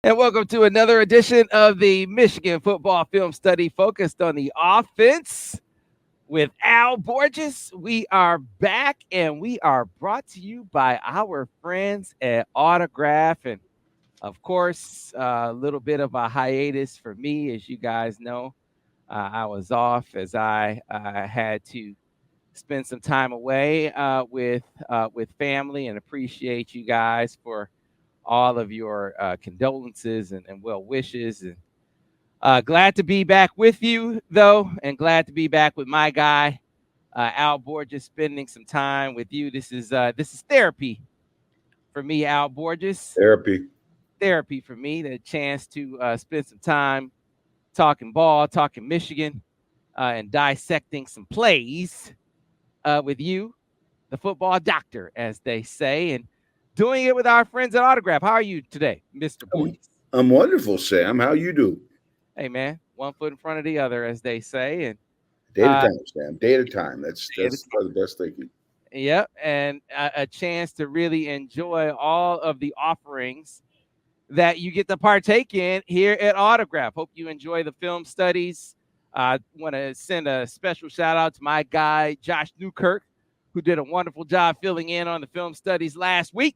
And welcome to another edition of the Michigan Football Film Study focused on the offense with Al Borges. We are back and we are brought to you by our friends at Autograph. And of course, a little bit of a hiatus for me, as you guys know. I was off as I had to spend some time away with family, and appreciate you guys for all of your condolences and well wishes. And glad to be back with you, though, and glad to be back with my guy, Al Borges, spending some time with you. This is therapy for me, Al Borges. Therapy. Therapy for me. The chance to spend some time talking ball, talking Michigan, and dissecting some plays with you, the football doctor, as they say, and doing it with our friends at Autograph. How are you today, Mr. I'm, Borges? I'm wonderful, Sam. How you do? Hey, man, one foot in front of the other, as they say. And Day to uh, time, Sam. Day to time. That's probably the best thinking. yep, and a chance to really enjoy all of the offerings that you get to partake in here at Autograph. Hope you enjoy the film studies. I want to send a special shout out to my guy, Josh Newkirk, who did a wonderful job filling in on the film studies last week.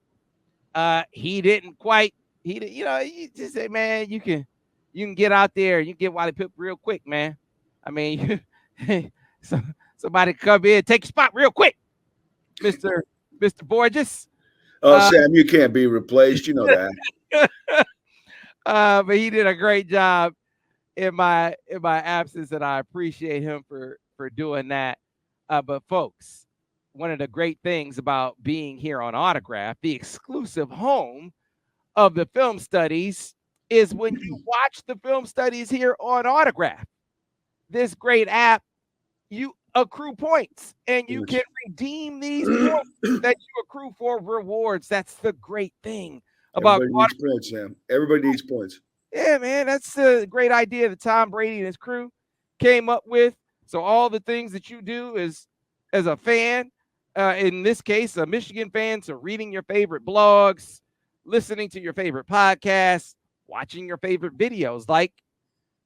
He didn't quite, you just say, man, you can get out there, you can get Wally Pip real quick, man. I mean, so, somebody come in, take your spot real quick, Mr. Borges. Oh, Uh, Sam, you can't be replaced. You know that. but he did a great job in my absence, and I appreciate him for doing that. But folks, one of the great things about being here on Autograph, the exclusive home of the film studies, is when you watch the film studies here on Autograph, this great app, you accrue points and you can redeem these points that you accrue for rewards. That's the great thing about Everybody needs Autograph. points, Sam. Everybody needs points. Yeah, man, that's a great idea that Tom Brady and his crew came up with. So all the things that you do as a fan, in this case, a Michigan fan, so reading your favorite blogs, listening to your favorite podcasts, watching your favorite videos like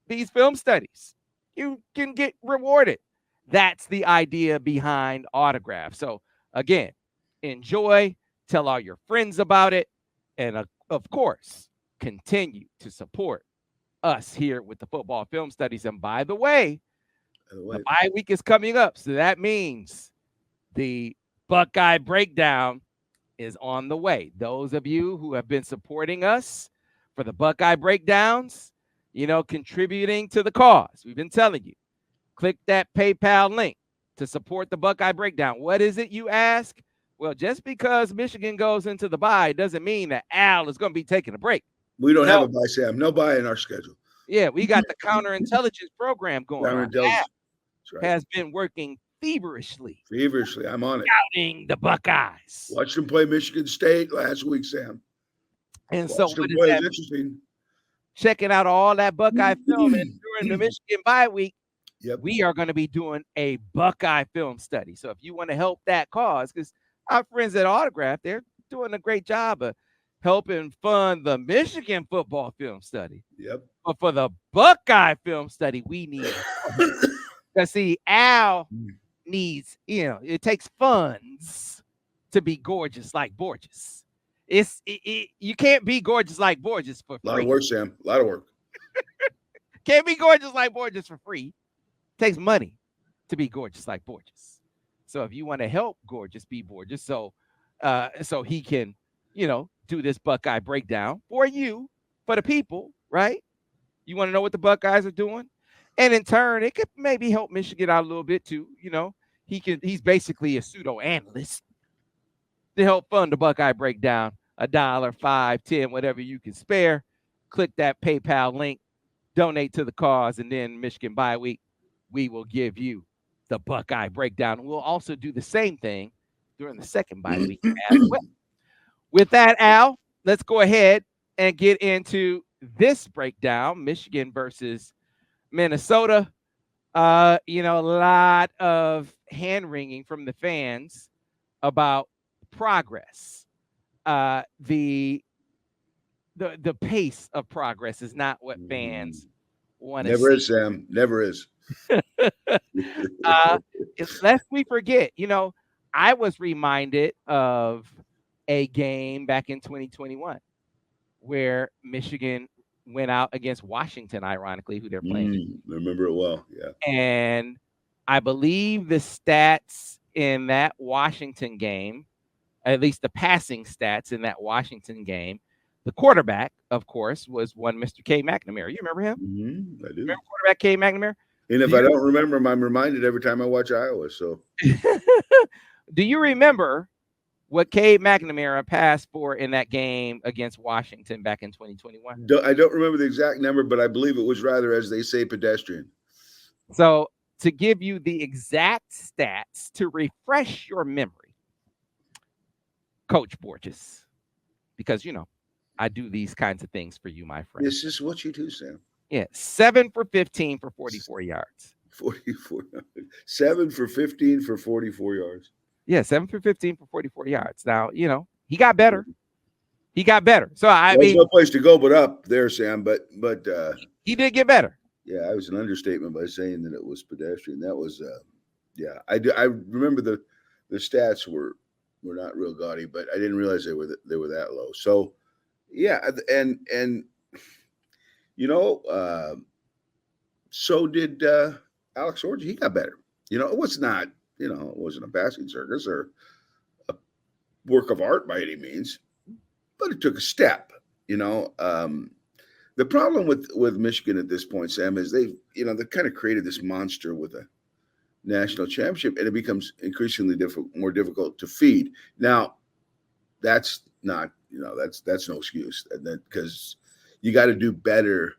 these film studies, you can get rewarded. That's the idea behind Autograph. So again, enjoy, tell all your friends about it, and of course, continue to support us here with the football film studies. And by the way, By the the way, bye week is coming up. So that means the Buckeye breakdown is on the way. Those of you who have been supporting us for the Buckeye breakdowns, contributing to the cause, we've been telling you, click that PayPal link to support the Buckeye breakdown. What is it, you ask? Well, just because Michigan goes into the bye doesn't mean that Al is going to be taking a break. we don't have No. a buy, Sam. No buy in our schedule. Yeah, we got the counterintelligence program going on. Counterintelligence. Al That's right. has been working feverishly Feverishly, I'm on it. scouting the Buckeyes. Watched them play Michigan State last week, Sam. And so Watched what them does play. that It's mean? interesting. Checking out all that Buckeye film, and during the Michigan bye week, Yep. we are going to be doing a Buckeye film study. So if you want to help that cause, because our friends at Autograph, they're doing a great job of helping fund the Michigan football film study. Yep. But for the Buckeye film study, we need because see, Al needs, it takes funds to be gorgeous like Borges. You can't be gorgeous like Borges for A lot of free. work, Sam. A lot of work. Can't be gorgeous like Borges for free. Takes money to be gorgeous like Borges. So if you want to help Gorgeous be Borges, so he can, do this Buckeye breakdown for you, for the people, right? You want to know what the Buckeyes are doing? And in turn, it could maybe help Michigan out a little bit too. He's basically a pseudo analyst to help fund the Buckeye breakdown. $1, 5, 10, whatever you can spare. Click that PayPal link, donate to the cause, and then Michigan bye week, we will give you the Buckeye breakdown. We'll also do the same thing during the second bye week as well. With that, Al, let's go ahead and get into this breakdown: Michigan versus Minnesota. A lot of hand wringing from the fans about progress. The the pace of progress is not what fans want to Never see. is, Sam. Never is. uh, Lest we forget, I was reminded of a game back in 2021 where Michigan went out against Washington, ironically, who they're playing. I remember it well. Yeah. And I believe the stats in that Washington game, at least the passing stats in that Washington game, the quarterback, of course, was one Mr. K. McNamara. You remember him? I do. Remember quarterback K. McNamara? And if I don't remember him, I'm reminded every time I watch Iowa. So, do you remember what Cade McNamara passed for in that game against Washington back in 2021? I don't remember the exact number, but I believe it was rather, as they say, pedestrian. So, to give you the exact stats to refresh your memory, Coach Borges, because I do these kinds of things for you, my friend. This is what you do, Sam. Yeah, 7 for 15 for 44 yards. 44. 7 for 15 for 44 yards. Yeah, 7 for 15 for 44 yards. Now, he got better. He got better. So There's no place to go but up there, Sam. But he did get better. Yeah, it was an understatement by saying that it was pedestrian. That was I remember the stats were not real gaudy, but I didn't realize they were that low. So yeah, and so did Alex Orji. He got better. It was not, it wasn't a passing circus or a work of art by any means, but it took a step. The problem with Michigan at this point, Sam, is they've kind of created this monster with a national championship, and it becomes increasingly more difficult to feed. Now, that's not, that's no excuse, because you got to do better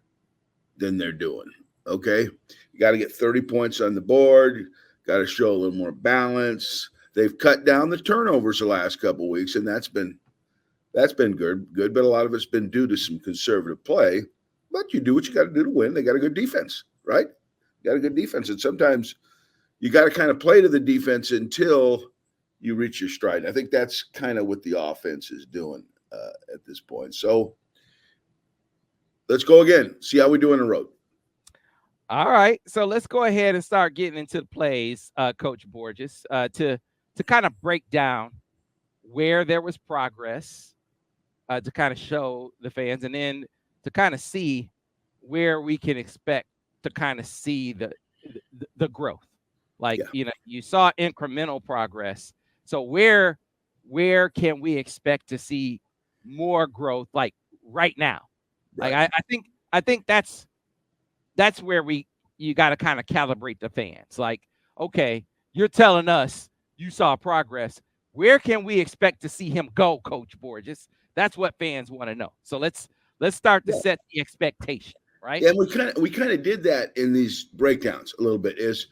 than they're doing. Okay, you got to get 30 points on the board. Got to show a little more balance. They've cut down the turnovers the last couple of weeks, and that's been good. But a lot of it's been due to some conservative play. But you do what you got to do to win. They got a good defense, right? You got a good defense, and sometimes you got to kind of play to the defense until you reach your stride. And I think that's kind of what the offense is doing at this point. So let's go again. See how we do on the road. All right, so let's go ahead and start getting into the plays, Coach Borges, to kind of break down where there was progress, to kind of show the fans, and then to kind of see where we can expect to kind of see the growth. Like, you saw incremental progress. So where can we expect to see more growth, like right now? Right. Like I think that's where you got to kind of calibrate the fans. Like, okay, you're telling us you saw progress. Where can we expect to see him go, Coach Borges? That's what fans want to know. So let's start to set the expectation, right? Yeah, and we kind of did that in these breakdowns a little bit. Is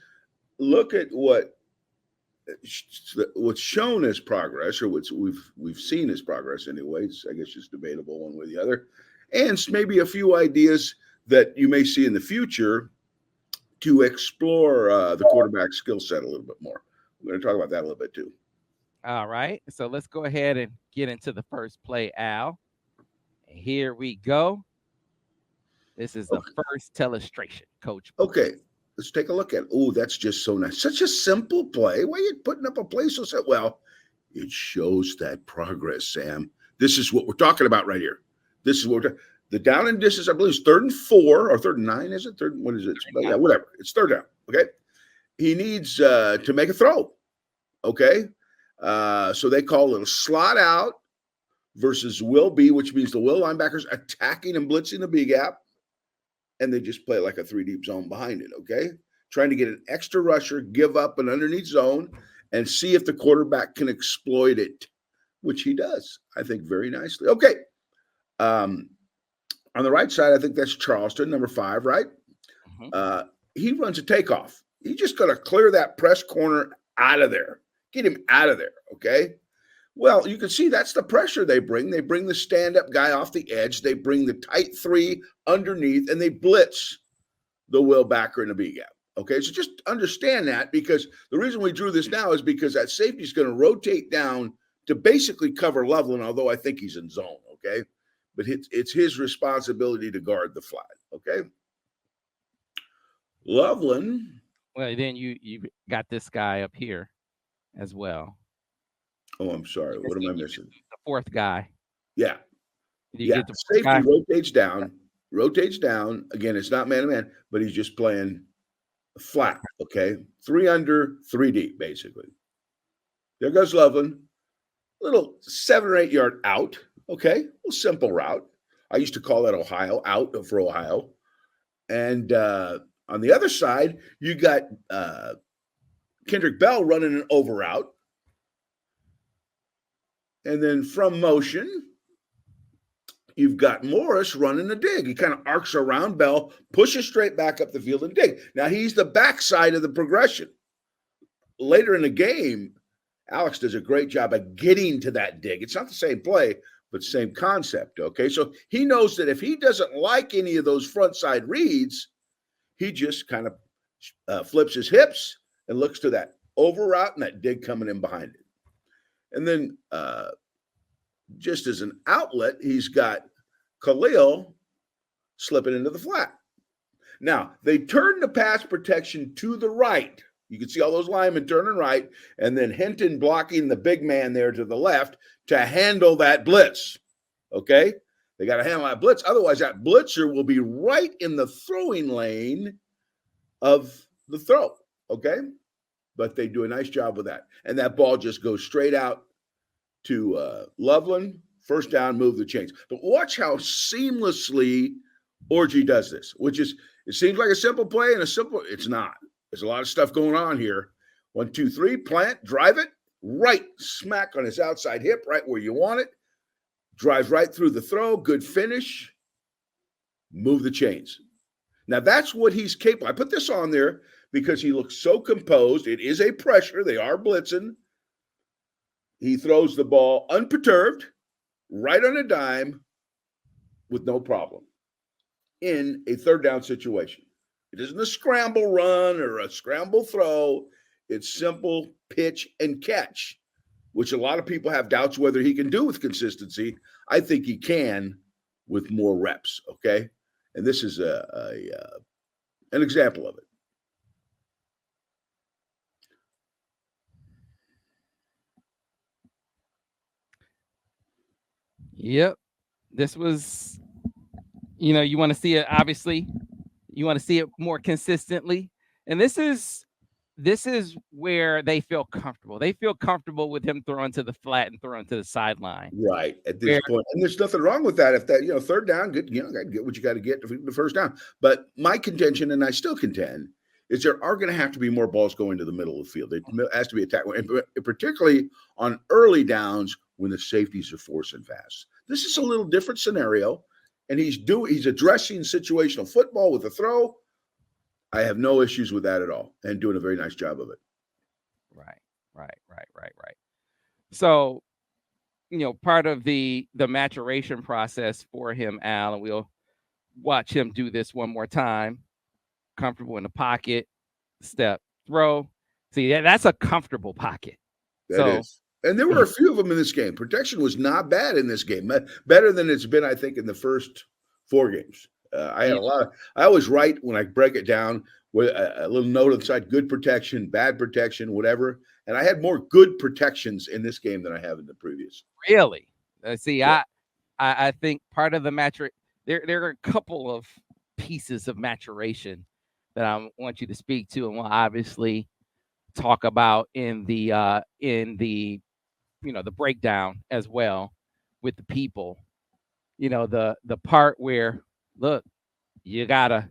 look at what's shown as progress, or what we've seen as progress anyways. I guess it's debatable one way or the other, and maybe a few ideas that you may see in the future to explore the quarterback skill set a little bit more. We're going to talk about that a little bit too. All right. So let's go ahead and get into the first play, Al. And here we go. This is the first illustration, Coach. Okay. Let's take a look at it. Oh, that's just so nice. Such a simple play. Why are you putting up a play so simple? Well, it shows that progress, Sam. This is what we're talking about right here. This is what the down and distance, I believe, is 3rd and 4 or 3rd and 9, is it? What is it? Yeah, whatever. It's 3rd down. Okay. He needs to make a throw. Okay. So they call it a slot out versus will be, which means the will linebackers attacking and blitzing the B gap. And they just play like a 3 deep zone behind it. Okay. Trying to get an extra rusher, give up an underneath zone, and see if the quarterback can exploit it, which he does, I think, very nicely. Okay. On the right side, I think that's Charleston, number 5, right? Mm-hmm. He runs a takeoff. He's just going to clear that press corner out of there. Get him out of there, okay? Well, you can see that's the pressure they bring. They bring the stand-up guy off the edge. They bring the tight 3 underneath, and they blitz the will backer in the B gap, okay? So just understand that, because the reason we drew this now is because that safety is going to rotate down to basically cover Loveland, although I think he's in zone, okay? but it's his responsibility to guard the flat. Okay. Loveland. Well, then you got this guy up here as well. Oh, I'm sorry. What am I missing? The fourth guy. Yeah. You get the Safety guy. rotates down. Again, it's not man to man, but he's just playing flat. Okay. 3 under, 3 deep, basically. There goes Loveland. Little 7 or 8 yard out. Okay. A little simple route. I used to call that Ohio, out for Ohio. And on the other side, you got Kendrick Bell running an over route. And then from motion, you've got Morris running a dig. He kind of arcs around Bell, pushes straight back up the field and dig. Now he's the backside of the progression. Later in the game, Alex does a great job of getting to that dig. It's not the same play, but same concept. Okay. So he knows that if he doesn't like any of those front side reads, he just kind of flips his hips and looks to that over route and that dig coming in behind it. And then just as an outlet, he's got Khalil slipping into the flat. Now, they turn the pass protection to the right. You can see all those linemen turning right, and then Hinton blocking the big man there to the left to handle that blitz. Okay? They got to handle that blitz. Otherwise, that blitzer will be right in the throwing lane of the throw. Okay? But they do a nice job with that. And that ball just goes straight out to Loveland. First down, move the chains. But watch how seamlessly Orji does this, which is, it seems like a simple play it's not. There's a lot of stuff going on here. 1, 2, 3, plant, drive it, right smack on his outside hip, right where you want it. Drives right through the throw, good finish, move the chains. Now that's what he's capable. I put this on there because he looks so composed. It is a pressure. They are blitzing. He throws the ball unperturbed, right on a dime, with no problem in a third down situation. It isn't a scramble run or a scramble throw. It's simple pitch and catch, which a lot of people have doubts whether he can do with consistency. I think he can with more reps, okay? And this is an example of it. Yep. This was, you want to see it, obviously. You want to see it more consistently. And this is where they feel comfortable. They feel comfortable with him throwing to the flat and throwing to the sideline. Right. At this point. And there's nothing wrong with that. If that, third down, good, got to get what you got to get the first down. But my contention, and I still contend, is there are going to have to be more balls going to the middle of the field. It has to be attacked, particularly on early downs when the safeties are forcing fast. This is a little different scenario, and he's addressing situational football with a throw. I have no issues with that at all, and doing a very nice job of it. Right. So, part of the maturation process for him, Al, and we'll watch him do this one more time. Comfortable in the pocket, step, throw. See, that's a comfortable pocket. That is. And there were a few of them in this game. Protection was not bad in this game. Better than it's been, I think, in the first 4 games. I had a lot I always write when I break it down with a little note on the side, good protection, bad protection, whatever. And I had more good protections in this game than I have in the previous. Really? See, yeah. I think part of the there are a couple of pieces of maturation that I want you to speak to, and we'll obviously talk about in the the breakdown as well with the people. The part where, look, you gotta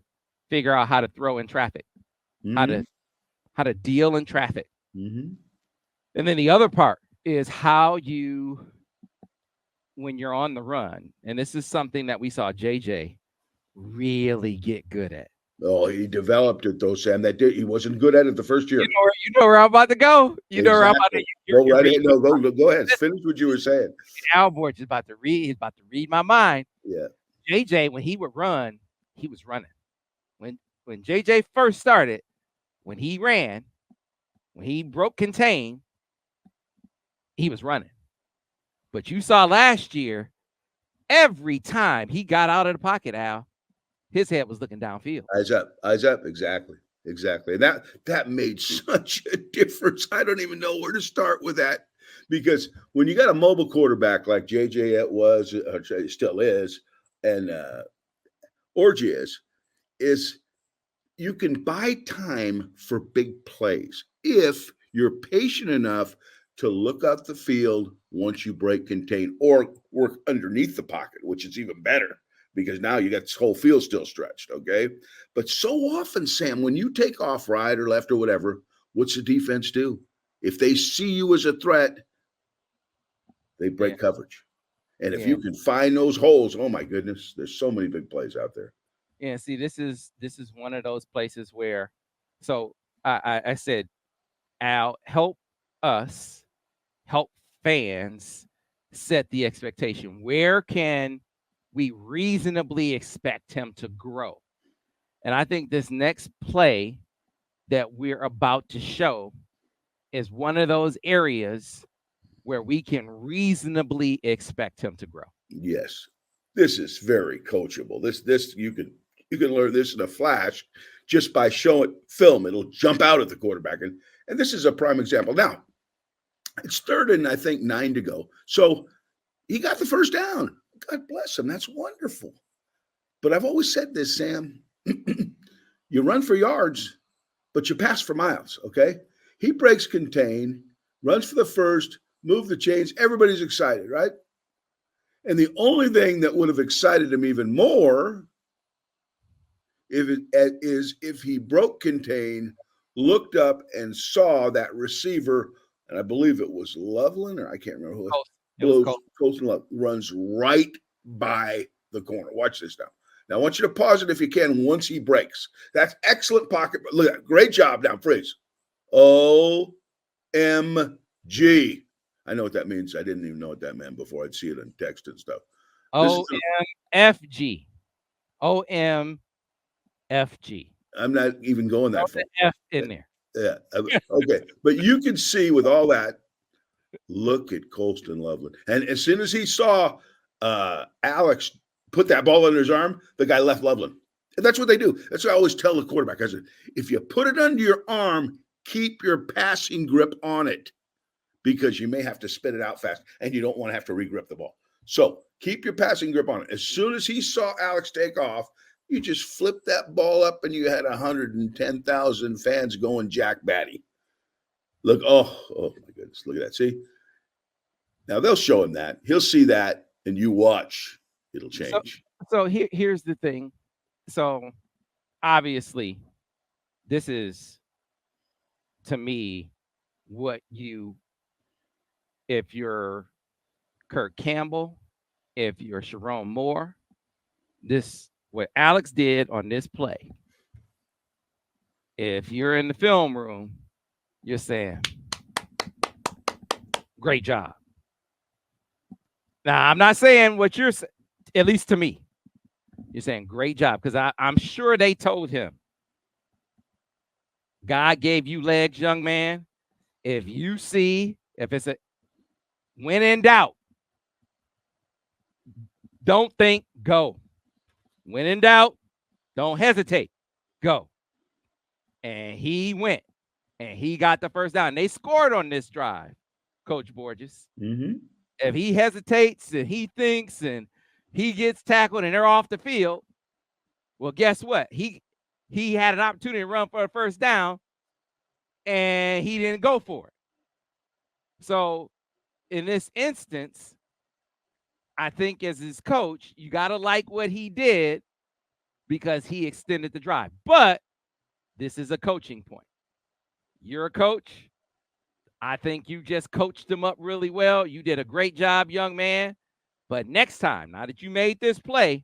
figure out how to throw in traffic, Mm-hmm. how to deal in traffic. Mm-hmm. And then the other part is how you, when you're on the run, and this is something that we saw JJ really get good at. Oh, he developed it though, Sam. He wasn't good at it the first year. You know where I'm about to go. You know where I'm about to go right ahead. No, go ahead. Finish what you were saying. Al Borch is about to read. He's about to read my mind. Yeah. JJ, when he would run, he was running. When JJ first started, when he ran, when he broke contain, he was running. But you saw last year, every time he got out of the pocket, Al, his head was looking downfield. Eyes up, eyes up. Exactly. Exactly. And that made such a difference. I don't even know where to start with that. Because when you got a mobile quarterback like JJ it was, still is, and Orgy is you can buy time for big plays if you're patient enough to look up the field once you break contain or work underneath the pocket, which is even better because now you got this whole field still stretched. Okay. But so often, Sam, when you take off right or left or whatever, what's the defense do? If they see you as a threat, they break coverage. And if you can find those holes, oh my goodness, there's so many big plays out there. Yeah, see, this is one of those places where, so I said, Al, help us, help fans set the expectation. Where can we reasonably expect him to grow? And I think this next play that we're about to show is one of those areas where we can reasonably expect him to grow. Yes. This is very coachable. This you can learn this in a flash just by showing film. It'll jump out at the quarterback. And this is a prime example. Now, it's 3rd and I think 9 to go. So he got the first down. God bless him. That's wonderful. But I've always said this, Sam. You run for yards, but you pass for miles, okay? He breaks contain, runs for the first, move the chains. Everybody's excited, right? And the only thing that would have excited him even more is if he broke contain, looked up and saw that receiver, and I believe it was Loveland, or I can't remember who it was. Colston Love runs right by the corner. Watch this now. Now, I want you to pause it if you can once he breaks. That's excellent pocket. Look at that. Great job now, Freeze. OMG. I know what that means. I didn't even know what that meant before I'd see it in text and stuff. OMFG. OMFG. I'm not even going that far. F in there. Yeah. Okay. But you can see with all that, look at Colston Loveland. And as soon as he saw Alex put that ball under his arm, the guy left Loveland. And that's what they do. That's what I always tell the quarterback. I said, if you put it under your arm, keep your passing grip on it because you may have to spit it out fast and you don't want to have to regrip the ball. So keep your passing grip on it. As soon as he saw Alex take off, you just flipped that ball up and you had 110,000 fans going Jack Batty. Look, oh my goodness, look at that. See? Now they'll show him that. He'll see that and you watch. It'll change. So here's the thing. So obviously, this is, to me, what if you're Kirk Campbell, if you're Sharon Moore, what Alex did on this play, if you're in the film room, you're saying, great job. Now, I'm not saying what you're saying, at least to me. You're saying great job because I'm sure they told him, God gave you legs, young man. If it's when in doubt, don't think, go. When in doubt, don't hesitate, go. And he went and he got the first down. They scored on this drive, Coach Borges. Mm-hmm. If he hesitates and he thinks and he gets tackled and they're off the field, well, guess what? He had an opportunity to run for a first down and he didn't go for it. So in this instance, I think as his coach, you got to like what he did because he extended the drive. But this is a coaching point. You're a coach. I think you just coached him up really well. You did a great job, young man. But next time, now that you made this play,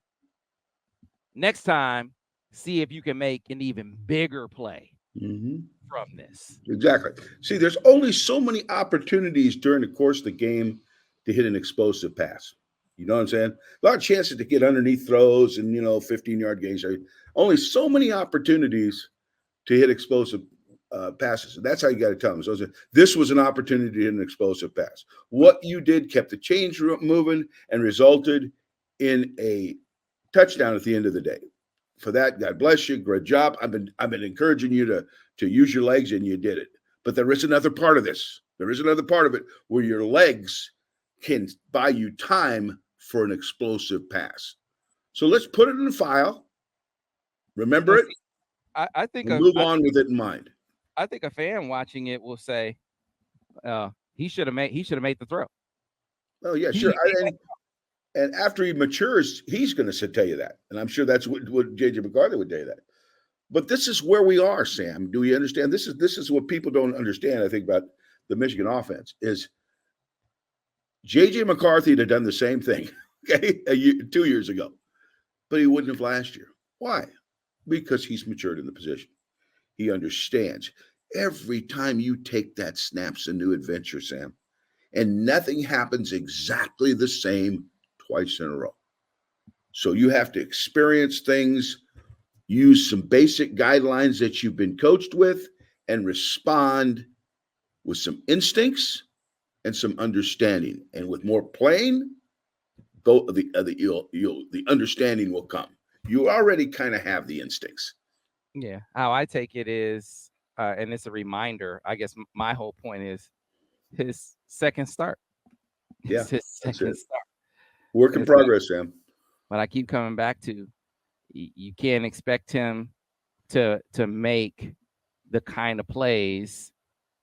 next time, see if you can make an even bigger play from this. Exactly. See, there's only so many opportunities during the course of the game to hit an explosive pass. You know what I'm saying? A lot of chances to get underneath throws and, 15-yard gains. Only so many opportunities to hit explosive passes. And that's how you got to tell them. So this was an opportunity to hit an explosive pass. What you did kept the chains moving and resulted in a touchdown at the end of the day. For that, God bless you. Great job. I've been encouraging you to use your legs, and you did it. But there is another part of this. There is another part of it where your legs can buy you time for an explosive pass. So let's put it in the file. Remember it. I think And move on with it in mind. I think a fan watching it will say, he should have made the throw. Oh yeah, sure. And after he matures, he's going to tell you that, and I'm sure that's what JJ McCarthy would tell you that. But this is where we are, Sam. Do you understand? This is what people don't understand. I think about the Michigan offense is JJ McCarthy had done the same thing, okay, 2 years ago, but he wouldn't have last year. Why? Because he's matured in the position. He understands. Every time you take that snap's a new adventure, Sam, and nothing happens exactly the same twice in a row. So you have to experience things, use some basic guidelines that you've been coached with, and respond with some instincts and some understanding. And with more playing, the understanding will come. You already kind of have the instincts. Yeah. How I take it is, and it's a reminder. I guess my whole point is his second start. Yeah, his second start. Work in progress, Sam. But I keep coming back to, you can't expect him to make the kind of plays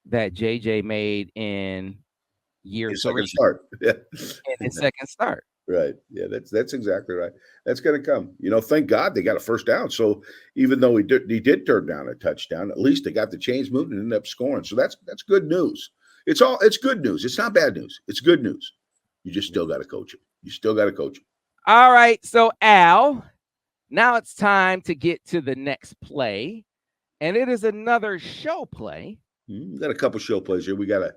that JJ made in year his 3. Second start. Yeah. In his second start. Right. Yeah, that's exactly right. That's going to come. Thank God they got a first down. So even though he did turn down a touchdown, at least they got the chains moving and ended up scoring. So that's good news. It's good news. It's not bad news. It's good news. You just still got to coach him. You still got to coach him. All right. So Al, now it's time to get to the next play, and it is another show play. We got a couple show plays here. We got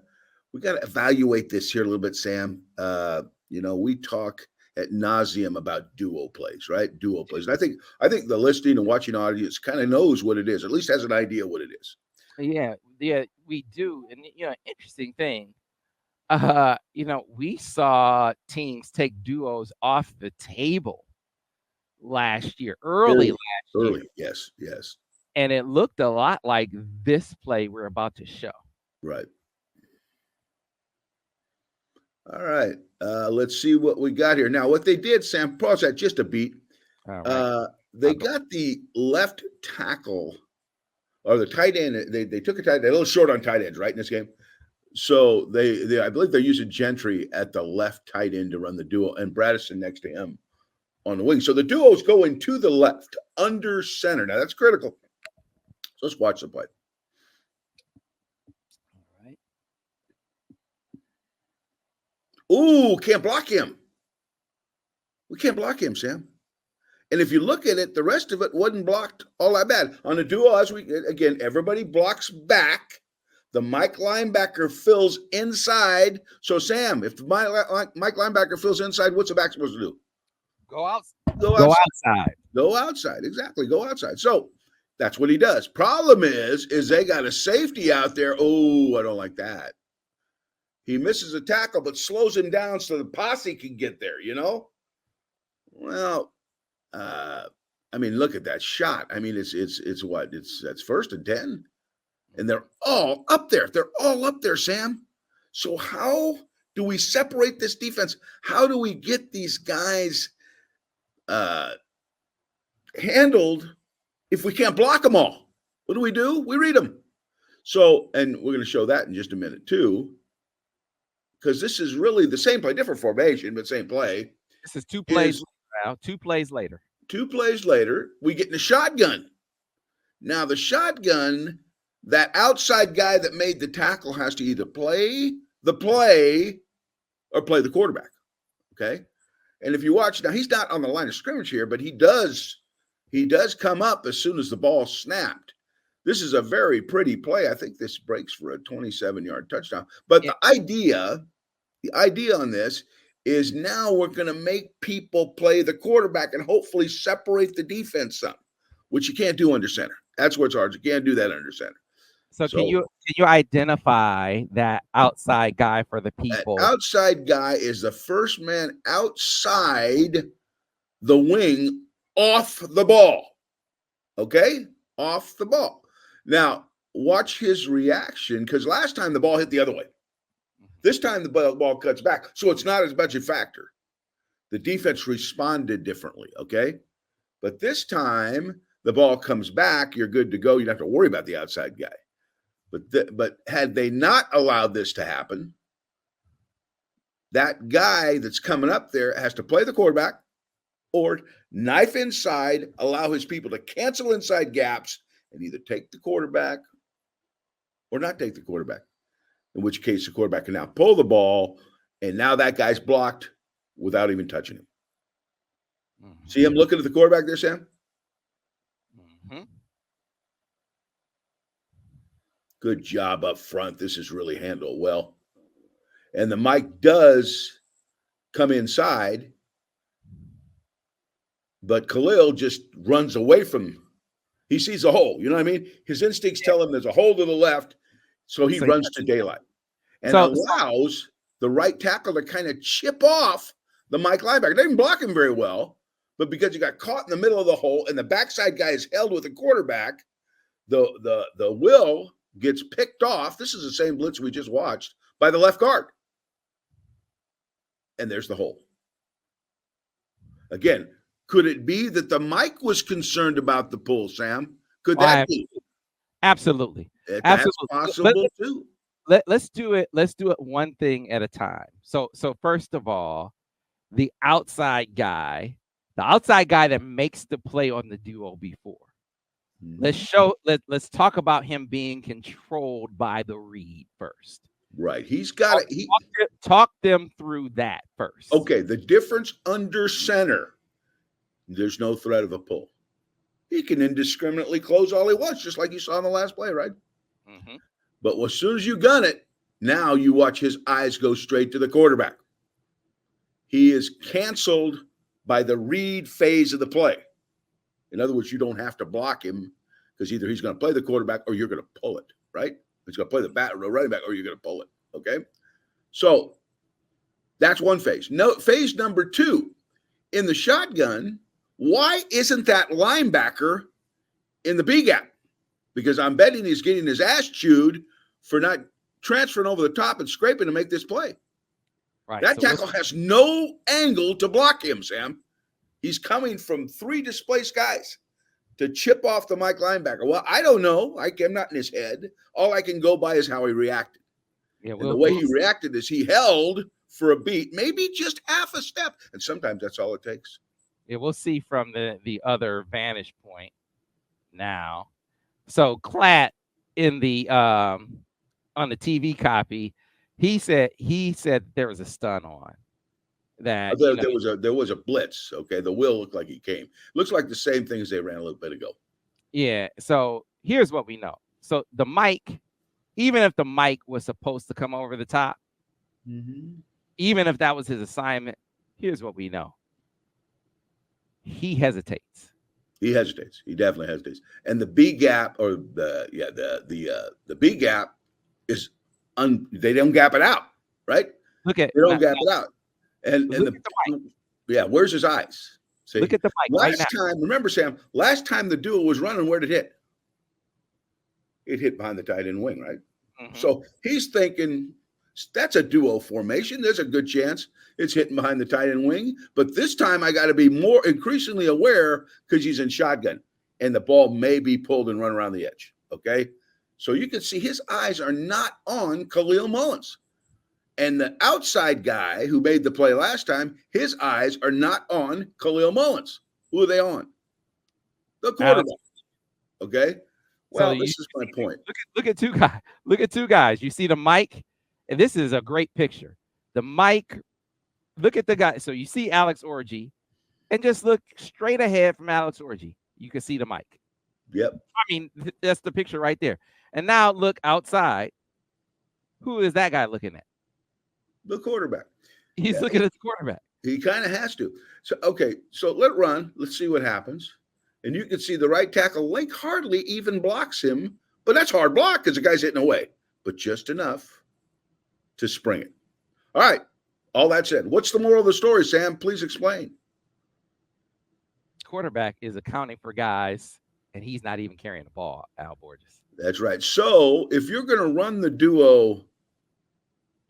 to evaluate this here a little bit, Sam. We talk ad nauseum about duo plays, right? Duo plays. And I think the listening and watching audience kind of knows what it is, or at least has an idea what it is. Yeah, we do. And interesting thing. We saw teams take duos off the table last year, early last year. Yes. And it looked a lot like this play we're about to show. Right. All right. Let's see what we got here. Now, what they did, Sam, pause that just a beat. Right. They got the left tackle or the tight end. They took a tight end. They're a little short on tight ends, right, in this game. So they I believe they're using Gentry at the left tight end to run the duo, and Bradison next to him on the wing. So the duo's going to the left under center. Now that's critical. So let's watch the play. All right. Ooh, can't block him. We can't block him, Sam. And if you look at it, the rest of it wasn't blocked all that bad. On the duo, everybody blocks back. The Mike linebacker fills inside. So, Sam, if the Mike linebacker fills inside, what's the back supposed to do? Go outside. Go outside. Exactly. Go outside. So that's what he does. Problem is they got a safety out there. Oh, I don't like that. He misses a tackle, but slows him down so the posse can get there, Well, look at that shot. It's what? That's 1st and 10. And they're all up there. They're all up there, Sam. So how do we separate this defense? How do we get these guys handled if we can't block them all? What do? We read them. So, and we're going to show that in just a minute too, because this is really the same play, different formation, but same play. This is 2 plays now. 2 plays later. 2 plays later, we get in the shotgun. Now the shotgun, that outside guy that made the tackle has to either play the play or play the quarterback. Okay. And if you watch now, he's not on the line of scrimmage here, but he does come up as soon as the ball snapped. This is a very pretty play. I think this breaks for a 27-yard touchdown. But the idea on this is now we're going to make people play the quarterback and hopefully separate the defense some, which you can't do under center. That's what's hard. You can't do that under center. So can you identify that outside guy for the people? That outside guy is the first man outside the wing off the ball. Okay? Off the ball. Now, watch his reaction, because last time the ball hit the other way. This time the ball cuts back, so it's not as much a factor. The defense responded differently, okay? But this time the ball comes back, you're good to go. You don't have to worry about the outside guy. But had they not allowed this to happen, that guy that's coming up there has to play the quarterback or knife inside, allow his people to cancel inside gaps, and either take the quarterback or not take the quarterback, in which case the quarterback can now pull the ball, and now that guy's blocked without even touching him. Mm-hmm. See him looking at the quarterback there, Sam? Mm-hmm. Good job up front. This is really handled well. And the Mike does come inside, but Khalil just runs away from him. He sees a hole. You know what I mean? His instincts tell him there's a hole to the left, so he runs to daylight and allows the right tackle to kind of chip off the Mike linebacker. They didn't block him very well, but because he got caught in the middle of the hole and the backside guy is held with the quarterback, the Will gets picked off. This is the same blitz we just watched by the left guard. And there's the hole. Again, could it be that the Mike was concerned about the pull, Sam? Could that be? Absolutely. That's possible too. Let's do it. Let's do it one thing at a time. So first of all, the outside guy that makes the play on the duo before. Mm-hmm. Let's talk about him being controlled by the read first. Right. He's got it. Talk them through that first. Okay. The difference under center, there's no threat of a pull. He can indiscriminately close all he wants, just like you saw in the last play, right? Mm-hmm. But as soon as you gun it, now you watch his eyes go straight to the quarterback. He is canceled by the read phase of the play. In other words, you don't have to block him because either he's going to play the quarterback or you're going to pull it, right? He's going to play the running back or you're going to pull it, okay? So that's one phase. Phase number two, in the shotgun, why isn't that linebacker in the B gap? Because I'm betting he's getting his ass chewed for not transferring over the top and scraping to make this play. Right. That tackle has no angle to block him, Sam. He's coming from three displaced guys to chip off the Mike linebacker. Well, I don't know. I'm not in his head. All I can go by is how he reacted. Yeah, and the way he reacted is he held for a beat, maybe just half a step. And sometimes that's all it takes. Yeah, we'll see from the other vantage point now. So Klatt in the on the TV copy, he said there was a stun on that. There was a blitz. Okay, the Will looked like he came. Looks like the same thing as they ran a little bit ago. Yeah. So here's what we know. So the Mike, even if the Mike was supposed to come over the top, even if that was his assignment, here's what we know. He hesitates. He hesitates. He definitely hesitates. And the B gap, or the B gap is they don't gap it out, right? They don't gap it out. And where's his eyes? See? Look at the Mike. Last time, remember, Sam, last time the duel was running, where did it hit? It hit behind the tight end wing, right? Mm-hmm. So he's thinking, that's a duo formation. There's a good chance it's hitting behind the tight end wing. But this time I got to be more increasingly aware because he's in shotgun and the ball may be pulled and run around the edge. Okay. So you can see his eyes are not on Khalil Mullins. And the outside guy who made the play last time, his eyes are not on Khalil Mullins. Who are they on? The quarterback. Okay. Well, so this is my point. Look at two guys. Look at two guys. You see the Mike, and this is a great picture. The Mike, look at the guy. So you see Alex Orji, and just look straight ahead from Alex Orji. You can see the Mike. Yep. I mean, that's the picture right there. And now look outside. Who is that guy looking at? The quarterback. He's looking at the quarterback. He kind of has to. So, okay, so let it run. Let's see what happens. And you can see the right tackle, Link hardly even blocks him, but that's hard block because the guy's hitting away, but just enough to spring it. All right, all that said, what's the moral of the story, Sam? Please explain. quarterback is accounting for guys, and he's not even carrying the ball, Al Borges. That's right. So if you're going to run the duo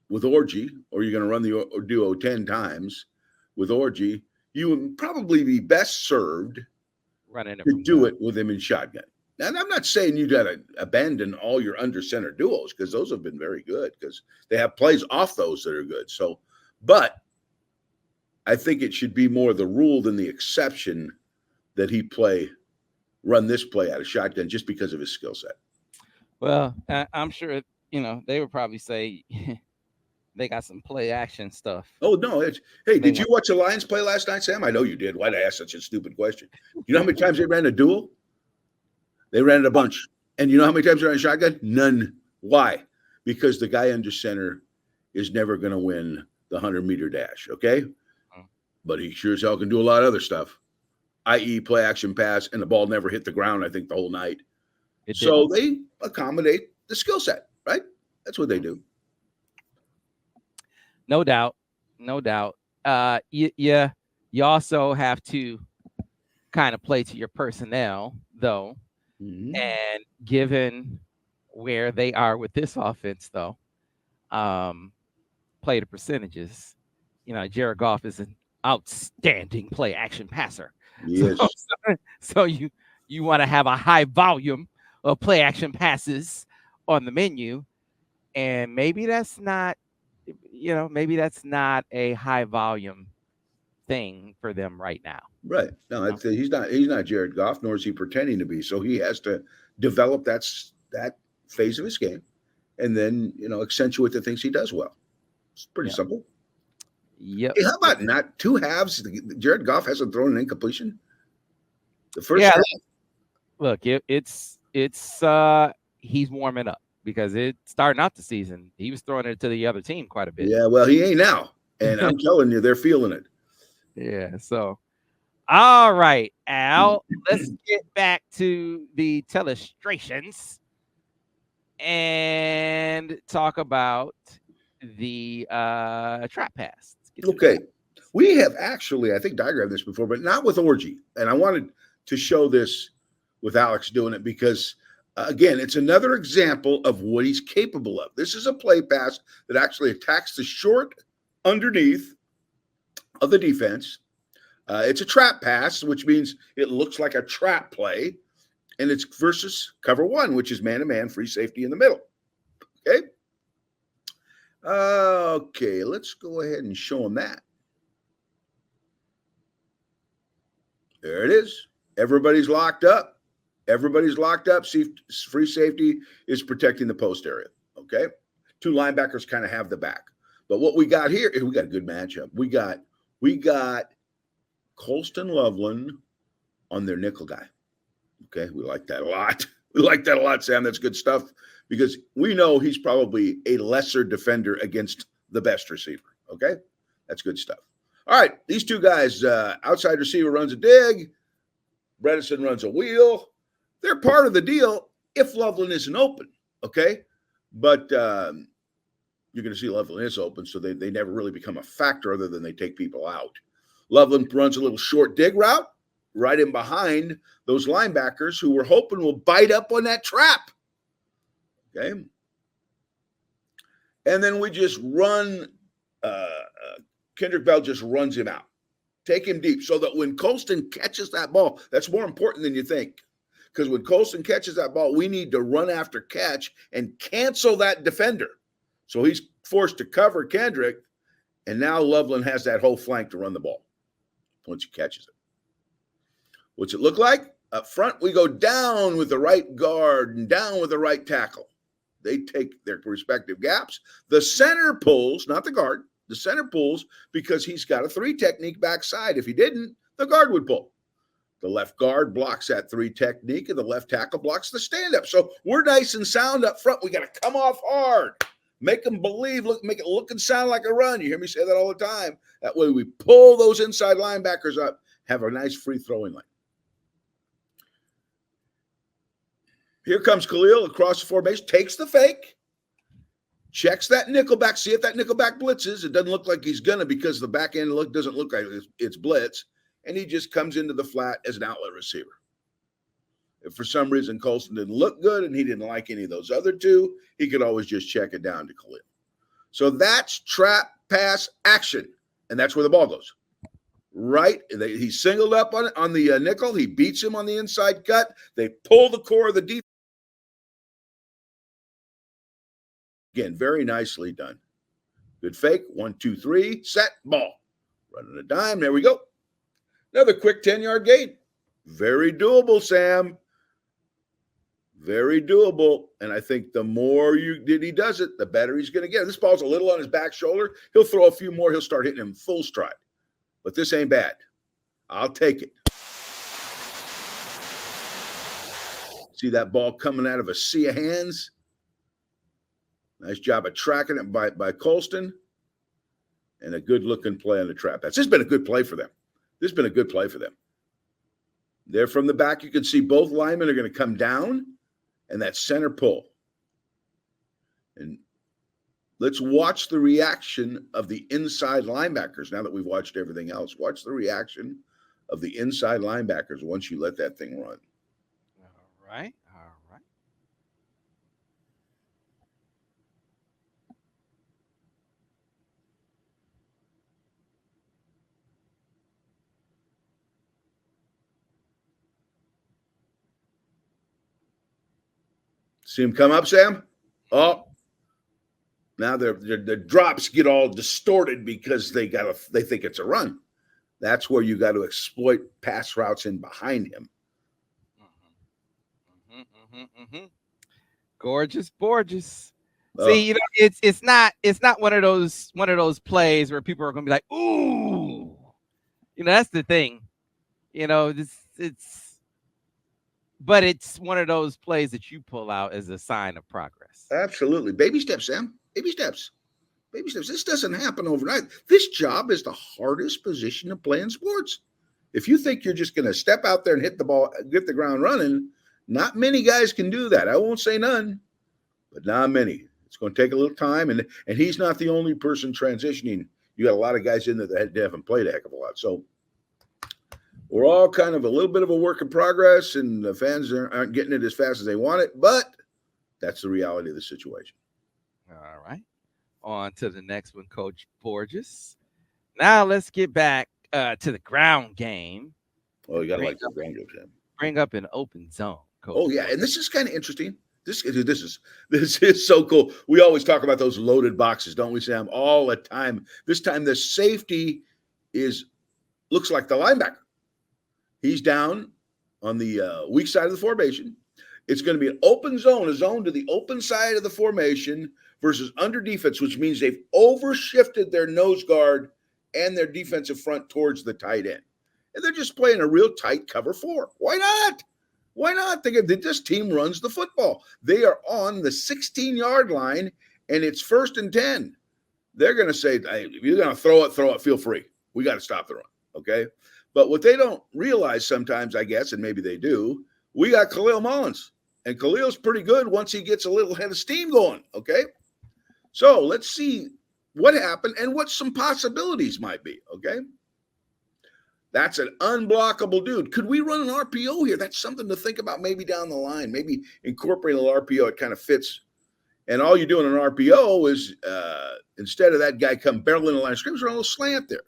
with Orji, or you're going to run the duo 10 times with Orji, you would probably be best served Running to do it with him in shotgun. And I'm not saying you got to abandon all your under center duos, because those have been very good, because they have plays off those that are good. So, but I think it should be more the rule than the exception that he run this play out of shotgun just because of his skill set. Well, I'm sure, they would probably say they got some play action stuff. Oh, no. Hey, did you watch the Lions play last night, Sam? I know you did. Why'd I ask such a stupid question? You know how many times they ran a duel? They ran it a bunch. And you know how many times they ran a shotgun? None. Why? Because the guy under center is never going to win the 100-meter dash, okay? But he sure as hell can do a lot of other stuff, i.e. play action pass, and the ball never hit the ground, I think, the whole night. So they accommodate the skill set, right? That's what they do. No doubt. You also have to kind of play to your personnel, though. Mm-hmm. And given where they are with this offense, though, play the percentages. Jared Goff is an outstanding play action passer. Yes. So you want to have a high volume of play action passes on the menu, and maybe that's not a high volume thing for them right now. Right. No, he's not Jared Goff, nor is he pretending to be. So he has to develop that phase of his game, and then accentuate the things he does well. It's pretty simple. Yep. Hey, how about not two halves? Jared Goff hasn't thrown an incompletion. The first half. Look, it's he's warming up, because it's starting out the season. He was throwing it to the other team quite a bit. Yeah, well, he ain't now. And I'm telling you, they're feeling it. Yeah, so all right, Al, let's get back to the telestrations and talk about the trap pass. Okay. We have actually, I think, diagrammed this before, but not with Orji. And I wanted to show this with Alex doing it because, again, it's another example of what he's capable of. This is a play pass that actually attacks the short underneath of the defense. It's a trap pass, which means it looks like a trap play, and it's versus cover one, which is man-to-man, free safety in the middle. Okay? Okay, let's go ahead and show them that. There it is. Everybody's locked up. Free safety is protecting the post area. Okay? Two linebackers kind of have the back. But what we got here is we got a good matchup. We got Colston Loveland on their nickel guy. Okay? We like that a lot. Sam. That's good stuff because we know he's probably a lesser defender against the best receiver. Okay? That's good stuff. All right, these two guys, outside receiver runs a dig. Bredesen runs a wheel. They're part of the deal if Loveland isn't open, okay? But you're going to see Loveland is open, so they never really become a factor other than they take people out. Loveland runs a little short dig route right in behind those linebackers who we're hoping will bite up on that trap, okay? And then we just run Kendrick Bell just runs him out. Take him deep so that when Colston catches that ball, that's more important than you think. Because when Colston catches that ball, we need to run after catch and cancel that defender. So he's forced to cover Kendrick, and now Loveland has that whole flank to run the ball once he catches it. What's it look like? Up front, we go down with the right guard and down with the right tackle. They take their respective gaps. The center pulls, not the guard. The center pulls because he's got a 3 technique backside. If he didn't, the guard would pull. The left guard blocks that 3 technique, and the left tackle blocks the stand-up. So we're nice and sound up front. We got to come off hard. Make them believe, make it look and sound like a run. You hear me say that all the time. That way we pull those inside linebackers up, have a nice free throwing lane. Here comes Khalil across the formation, takes the fake. Checks that nickelback, see if that nickelback blitzes. It doesn't look like he's going to because the back end doesn't look like it's blitz. and he just comes into the flat as an outlet receiver. If for some reason Colston didn't look good and he didn't like any of those other two, he could always just check it down to Khalil. So that's trap pass action, and that's where the ball goes. Right? He singled up on the nickel. He beats him on the inside cut. They pull the core of the defense. Again, very nicely done. Good fake. 1, 2, 3. Set. Ball. Running a dime. There we go. Another quick 10-yard gain. Very doable, Sam. Very doable. And I think the more he does it, the better he's going to get. This ball's a little on his back shoulder. He'll throw a few more. He'll start hitting him full stride. But this ain't bad. I'll take it. See that ball coming out of a sea of hands? Nice job of tracking it by Colston. And a good-looking play on the trap. That's just been a good play for them. This has been a good play for them. There from the back, you can see both linemen are going to come down, and that center pull. And let's watch the reaction of the inside linebackers now that we've watched everything else. Watch the reaction of the inside linebackers once you let that thing run. All right. See him come up, Sam? Oh, now their drops get all distorted because they think it's a run. That's where you got to exploit pass routes in behind him. Gorgeous. See, it's not one of those plays where people are going to be like, ooh, that's the thing, but it's one of those plays that you pull out as a sign of progress. Absolutely. Baby steps, Sam. Baby steps. This doesn't happen overnight. This job is the hardest position to play in sports. If you think you're just going to step out there and hit the ball, get the ground running, not many guys can do that. I won't say none, but not many. It's going to take a little time, and he's not the only person transitioning. You got a lot of guys in there that haven't played a heck of a lot. So we're all kind of a little bit of a work in progress, and the fans aren't getting it as fast as they want it, but that's the reality of the situation. All right. On to the next one, Coach Borges. Now let's get back to the ground game. Oh, you got to like the ground game, Sam. Bring up an open zone, Coach. Oh, yeah, and this is kind of interesting. This is so cool. We always talk about those loaded boxes, don't we, Sam? All the time. This time the safety looks like the linebacker. He's down on the weak side of the formation. It's going to be an open zone, a zone to the open side of the formation versus under defense, which means they've overshifted their nose guard and their defensive front towards the tight end. And they're just playing a real tight cover 4. Why not? Why not? This team runs the football. They are on the 16-yard line, and it's 1st and 10. They're going to say, hey, if you're going to throw it, feel free. We got to stop the run, okay? But what they don't realize sometimes, I guess, and maybe they do, we got Khalil Mullins. And Khalil's pretty good once he gets a little head of steam going, okay? So let's see what happened and what some possibilities might be, okay? That's an unblockable dude. Could we run an RPO here? That's something to think about maybe down the line. Maybe incorporate a little RPO. It kind of fits. And all you're doing in an RPO is instead of that guy come barreling in the line of scrimmage, run a little slant there.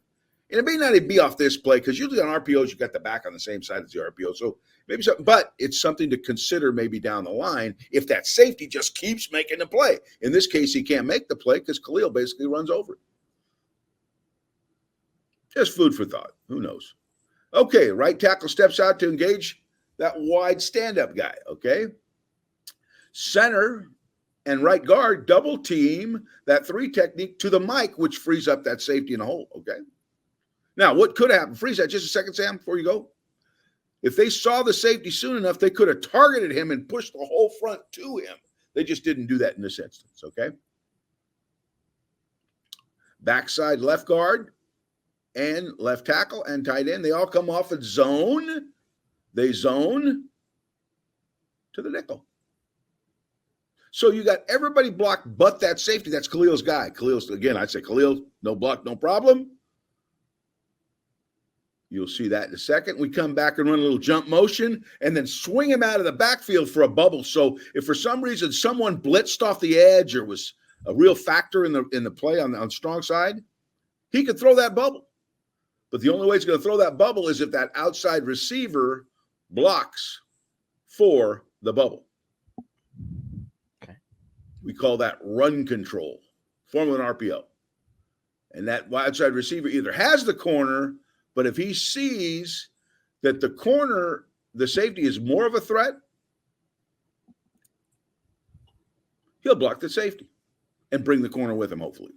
And it may not even be off this play because usually on RPOs, you got the back on the same side as the RPO. So maybe something, but it's something to consider maybe down the line if that safety just keeps making the play. In this case, he can't make the play because Khalil basically runs over it. Just food for thought. Who knows? Okay, right tackle steps out to engage that wide stand-up guy, okay? Center and right guard double team that 3 technique to the mic, which frees up that safety in the hole, okay? Now, what could happen? Freeze that just a second, Sam, before you go. If they saw the safety soon enough, they could have targeted him and pushed the whole front to him. They just didn't do that in this instance, okay? Backside left guard and left tackle and tight end, they all come off at zone. They zone to the nickel. So you got everybody blocked but that safety. That's Khalil's guy. Khalil's, again, I'd say Khalil, no block, no problem. You'll see that in a second. We come back and run a little jump motion and then swing him out of the backfield for a bubble. So if for some reason someone blitzed off the edge or was a real factor in the play on strong side, he could throw that bubble. But the only way he's going to throw that bubble is if that outside receiver blocks for the bubble. Okay. We call that run control, form of an RPO. And that outside receiver either has the corner, but if he sees that the corner, the safety is more of a threat, he'll block the safety and bring the corner with him, hopefully.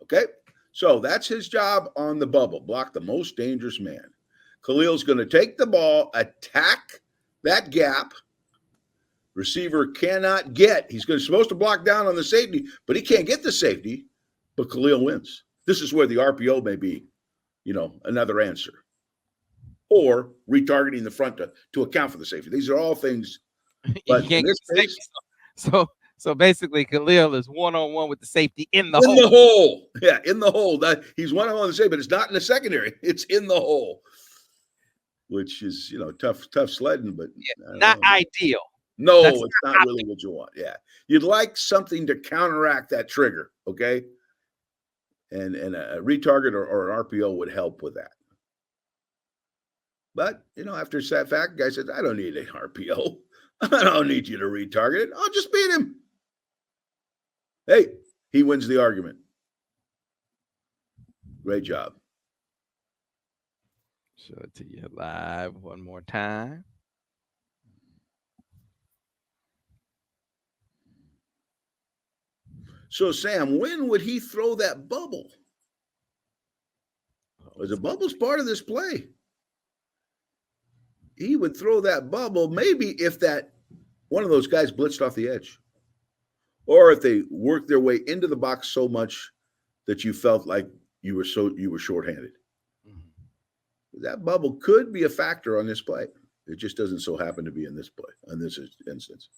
Okay? So that's his job on the bubble, block the most dangerous man. Khalil's going to take the ball, attack that gap. Receiver cannot get. He's supposed to block down on the safety, but he can't get the safety, but Khalil wins. This is where the RPO may be, another answer. Or retargeting the front to account for the safety. These are all things. But you can't in this case, so basically Khalil is one-on-one with the safety in the hole. The hole. Yeah, in the hole. He's one-on-one with the safety, but it's not in the secondary. It's in the hole. Which is, tough sledding, but not ideal. No, it's not really what you want. Yeah. You'd like something to counteract that trigger, okay? And a retarget or an RPO would help with that. But, after that fact, guy says, I don't need an RPO. I don't need you to retarget it. I'll just beat him. Hey, he wins the argument. Great job. Show it to you live one more time. So, Sam, when would he throw that bubble? Was the bubble's part of this play? He would throw that bubble maybe if that one of those guys blitzed off the edge. Or if they worked their way into the box so much that you felt like you were shorthanded. Mm-hmm. That bubble could be a factor on this play. It just doesn't so happen to be in this play, in this instance.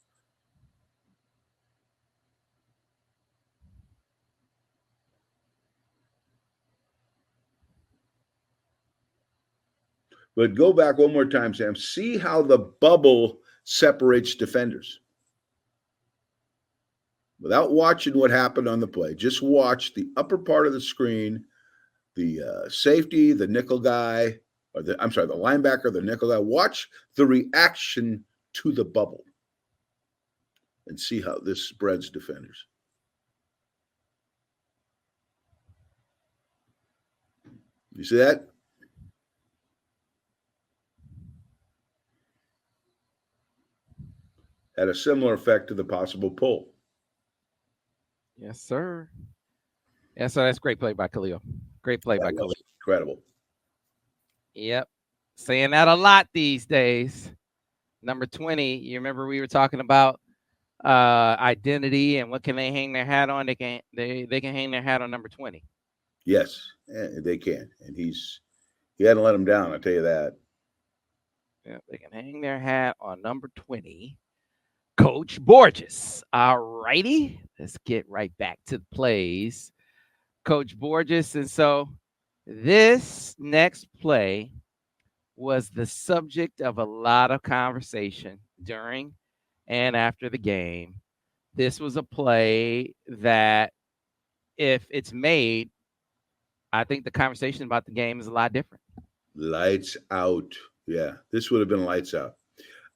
But go back one more time, Sam. See how the bubble separates defenders. Without watching what happened on the play, just watch the upper part of the screen, the safety, the nickel guy, the linebacker, the nickel guy. Watch the reaction to the bubble and see how this spreads defenders. You see that? Had a similar effect to the possible pull. Yes, sir. Yeah, so that's great play by Khalil. Great play by Khalil. Incredible. Yep. Saying that a lot these days. Number 20, you remember we were talking about identity and what can they hang their hat on? They can hang their hat on number 20. Yes, they can. And he hadn't let them down, I'll tell you that. Yeah, they can hang their hat on number 20. Coach Borges. All righty. Let's get right back to the plays. Coach Borges. And so this next play was the subject of a lot of conversation during and after the game. This was a play that if it's made, I think the conversation about the game is a lot different. Lights out. Yeah, this would have been lights out.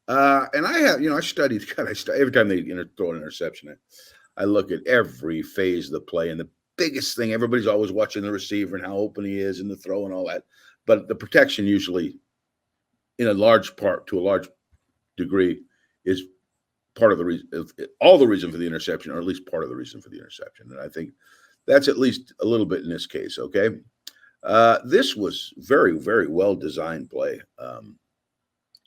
And I have, I studied, every time they throw an interception, I look at every phase of the play. And the biggest thing, everybody's always watching the receiver and how open he is and the throw and all that. But the protection usually, to a large degree, is part of the reason, all the reason for the interception, or at least part of the reason for the interception. And I think that's at least a little bit in this case, okay? This was very, very well-designed play.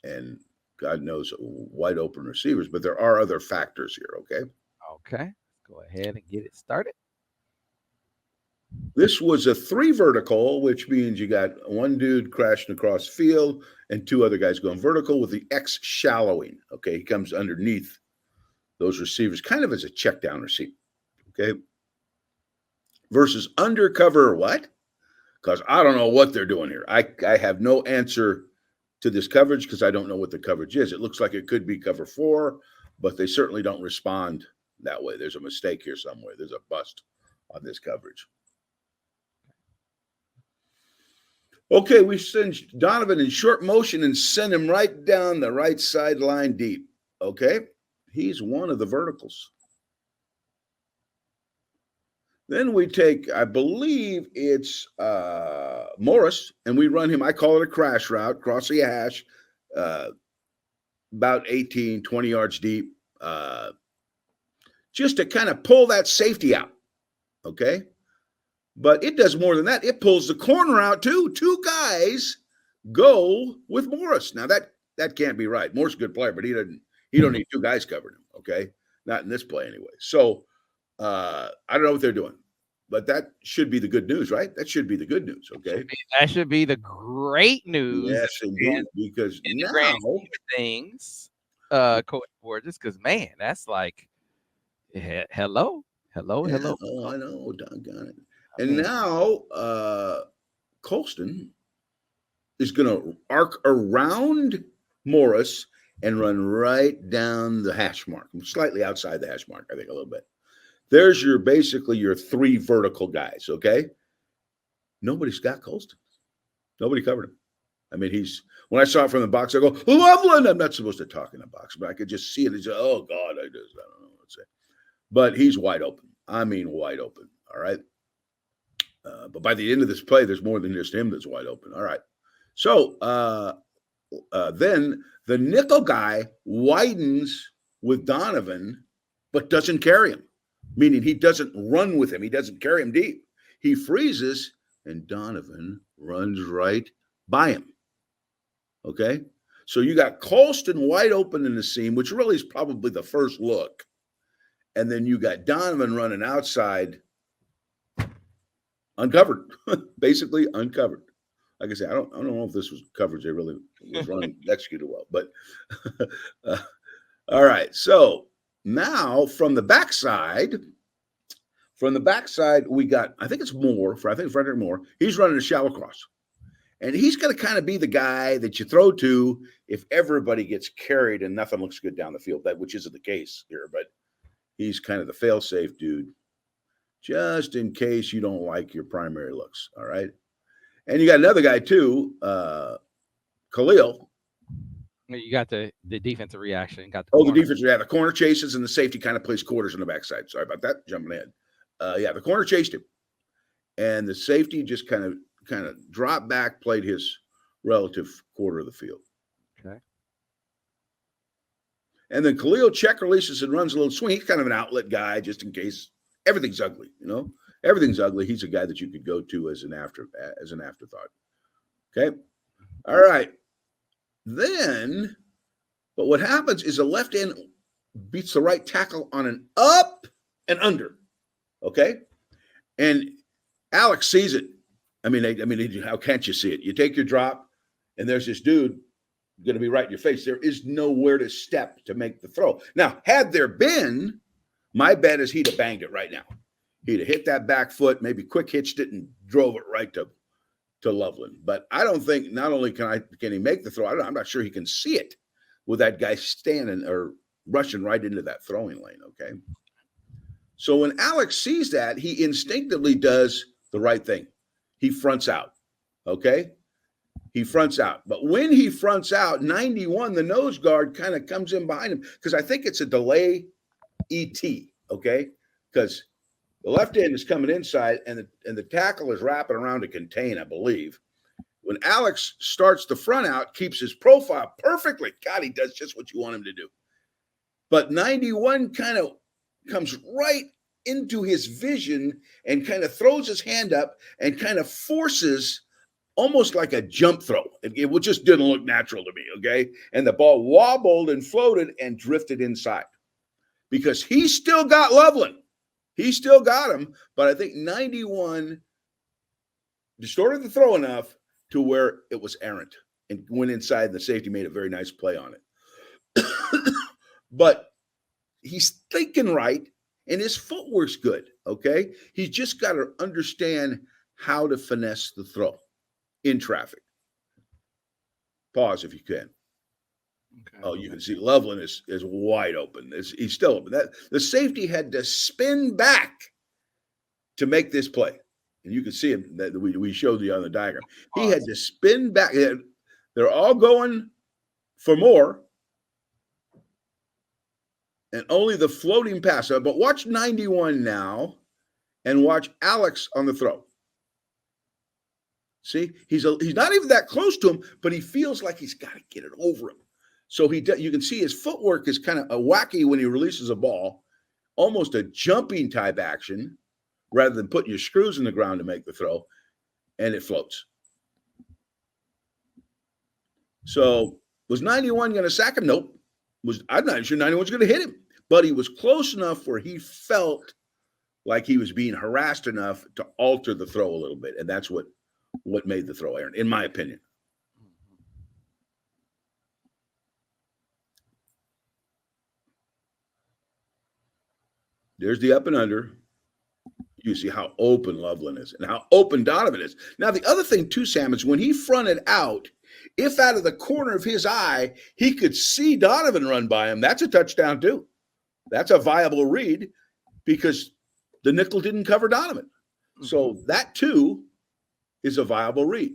And God knows wide open receivers, but there are other factors here, okay? Okay. Go ahead and get it started. This was a 3 vertical, which means you got one dude crashing across field and 2 other guys going vertical with the X shallowing, okay? He comes underneath those receivers, kind of as a check down receiver, okay? Versus undercover what? because I don't know what they're doing here. I have no answer to this coverage because I don't know what the coverage is. It looks like it could be cover 4, but they certainly don't respond that way. There's a mistake here somewhere. There's a bust on this coverage. Okay, we send Donovan in short motion and send him right down the right sideline deep. Okay, he's one of the verticals. Then we take, I believe it's Morris, and we run him. I call it a crash route, cross the hash, about 18, 20 yards deep, just to kind of pull that safety out. Okay. But it does more than that. It pulls the corner out too. 2 guys go with Morris. Now that can't be right. Morris is a good player, but he don't need 2 guys covering him. Okay, not in this play anyway. So I don't know what they're doing, but that should be the good news, right? That should be the good news. Okay, that should be the great news. Yes, indeed. Because in the now grand scheme of things, Coach Borges, because man, that's like, hello. Oh, I know, doggone it. And now Colston is going to arc around Morris and run right down the hash mark, slightly outside the hash mark, I think a little bit. There's basically your 3 vertical guys, okay? Nobody's got Colston. Nobody covered him. I mean, when I saw it from the box, I go, Loveland! I'm not supposed to talk in the box, but I could just see it and say, oh, God, I don't know what to say. But he's wide open. I mean, wide open, all right? But by the end of this play, there's more than just him that's wide open. All right. So then the nickel guy widens with Donovan, but doesn't carry him, meaning he doesn't run with him. He doesn't carry him deep. He freezes, and Donovan runs right by him. Okay? So you got Colston wide open in the seam, which really is probably the first look. And then you got Donovan running outside, uncovered, basically uncovered. Like I said, I don't know if this was coverage they really was running executed well, but all right. So now from the backside, we got, I think it's Moore, Frederick Moore. He's running a shallow cross, and he's going to kind of be the guy that you throw to if everybody gets carried and nothing looks good down the field, which isn't the case here, but he's kind of the fail-safe dude, just in case you don't like your primary looks, all right? And you got another guy, too, Khalil. You got the defensive reaction. The defense, yeah, the corner chases, and the safety kind of plays quarters on the backside. Sorry about that, jumping ahead. The corner chased him, and the safety just kind of dropped back, played his relative quarter of the field. Okay. And then Khalil check releases and runs a little swing. He's kind of an outlet guy, just in case everything's ugly. Everything's ugly. He's a guy that you could go to as an afterthought. Okay, all right. Then, but what happens is the left end beats the right tackle on an up and under. Okay, and Alex sees it. I mean, how can't you see it? You take your drop, and there's this dude going to be right in your face. There is nowhere to step to make the throw. Now, had there been, my bet is he'd have banged it right now. He'd have hit that back foot, maybe quick hitched it and drove it right to Loveland. But I don't think, not only can he make the throw, I'm not sure he can see it with that guy standing or rushing right into that throwing lane, okay? So when Alex sees that, he instinctively does the right thing. He fronts out, okay? He fronts out. But when he fronts out, 91, the nose guard kind of comes in behind him because I think it's a delay ET, okay? Because the left end is coming inside and the tackle is wrapping around to contain, I believe. When Alex starts the front out, keeps his profile perfectly. God, he does just what you want him to do. But 91 kind of comes right into his vision and kind of throws his hand up and kind of forces almost like a jump throw. It just didn't look natural to me, okay? And the ball wobbled and floated and drifted inside because he still got Loveland. He still got him, but I think 91 distorted the throw enough to where it was errant and went inside, and the safety made a very nice play on it. But he's thinking right, and his footwork's good, okay? He's just got to understand how to finesse the throw in traffic. Pause if you can. Okay. Oh, you can see Loveland is wide open. He's still open. That the safety had to spin back to make this play, and you can see him that we showed you on the diagram. He had to spin back. They're all going for more, and only the floating pass. But watch 91 now, and watch Alex on the throw. See, he's not even that close to him, but he feels like he's got to get it over him. So you can see his footwork is kind of a wacky when he releases a ball, almost a jumping type action, rather than putting your screws in the ground to make the throw, and it floats. So was 91 going to sack him? Nope. I'm not sure 91 was going to hit him, but he was close enough where he felt like he was being harassed enough to alter the throw a little bit, and that's what made the throw, Aaron, in my opinion. There's the up and under. You see how open Loveland is and how open Donovan is. Now, the other thing, too, Sam, is when he fronted out, if out of the corner of his eye, he could see Donovan run by him, that's a touchdown, too. That's a viable read because the nickel didn't cover Donovan. So that, too, is a viable read.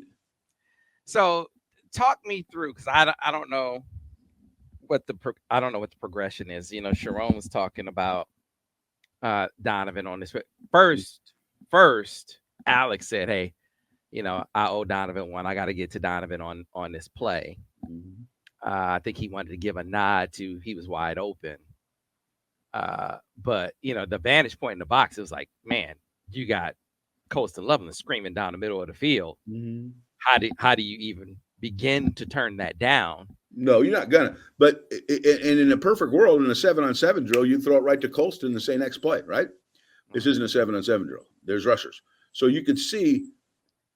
So talk me through, because I don't know what the progression is. You know, Sharon was talking about Donovan on this. First, Alex said, "Hey, you know, I owe Donovan one. I got to get to Donovan on this play." I think he wanted to give a nod to he was wide open. But you know, the vantage point in the box, it was like, man, you got Colston Loveland screaming down the middle of the field. How do you even begin to turn that down? No, you're not gonna. But in a perfect world, in a 7-on-7 drill, you throw it right to Colston and say next play, right? This isn't a 7-on-7 drill. There's rushers. So you could see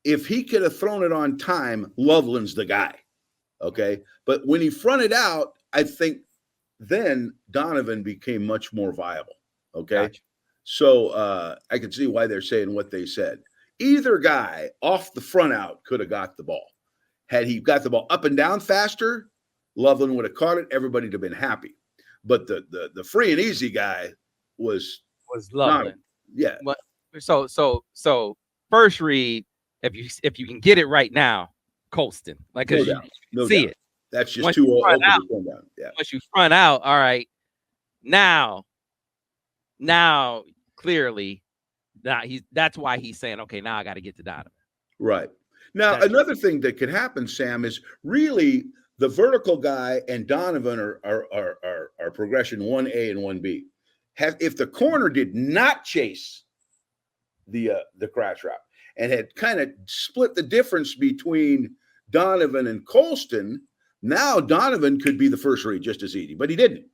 if he could have thrown it on time, Loveland's the guy. Okay. But when he fronted out, I think then Donovan became much more viable. Okay. Gotcha. So I can see why they're saying what they said. Either guy off the front out could have got the ball. Had he got the ball up and down faster, Loveland would have caught it. Everybody would have been happy. But the free and easy guy was Loveland. Yeah. So first read, if you can get it right now, Colston, like because you see it. That's just once too open to come down. Yeah. Once you front out, all right. Now clearly, that's why he's saying, okay, now I got to get to Donovan. Right. Now another thing that could happen, Sam, is really the vertical guy and Donovan are progression 1A and 1B. If the corner did not chase the crash route and had kind of split the difference between Donovan and Colston, now Donovan could be the first read just as easy, but he didn't.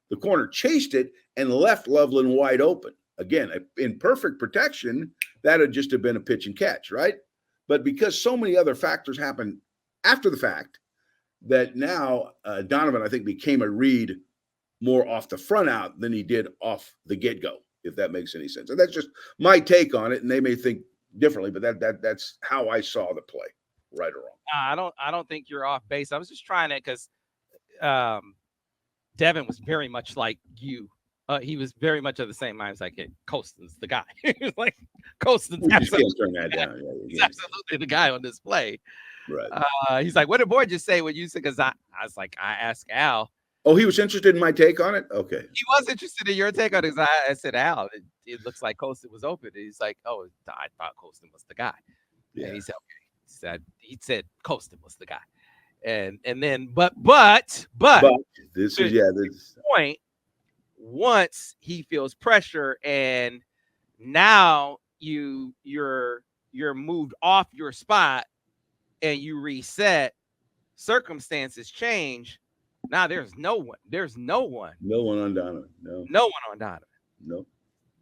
The corner chased it and left Loveland wide open. Again, in perfect protection, that would just have been a pitch and catch, right? But because so many other factors happened after the fact, that now Donovan, I think, became a read more off the front out than he did off the get-go, if that makes any sense. And that's just my take on it, and they may think differently, but that's how I saw the play, right or wrong. I don't think you're off base. I was just trying to, because Devin was very much like you. He was very much of the same mind. It's like, hey, Colston's the guy. He was like, Colston's absolutely the guy on this play. Right. He's like, what did Boyd just say when you said? Because I was like, I asked Al. Oh, he was interested in my take on it? Okay. He was interested in your take on it. I said, Al, it looks like Colston was open. And he's like, oh, I thought Colston was the guy. Yeah. And he said, okay. He said Colston was the guy. And then, but this is this point. Once he feels pressure and now you're moved off your spot and you reset, circumstances change. Now there's no one on Donovan. No one on Donovan. No.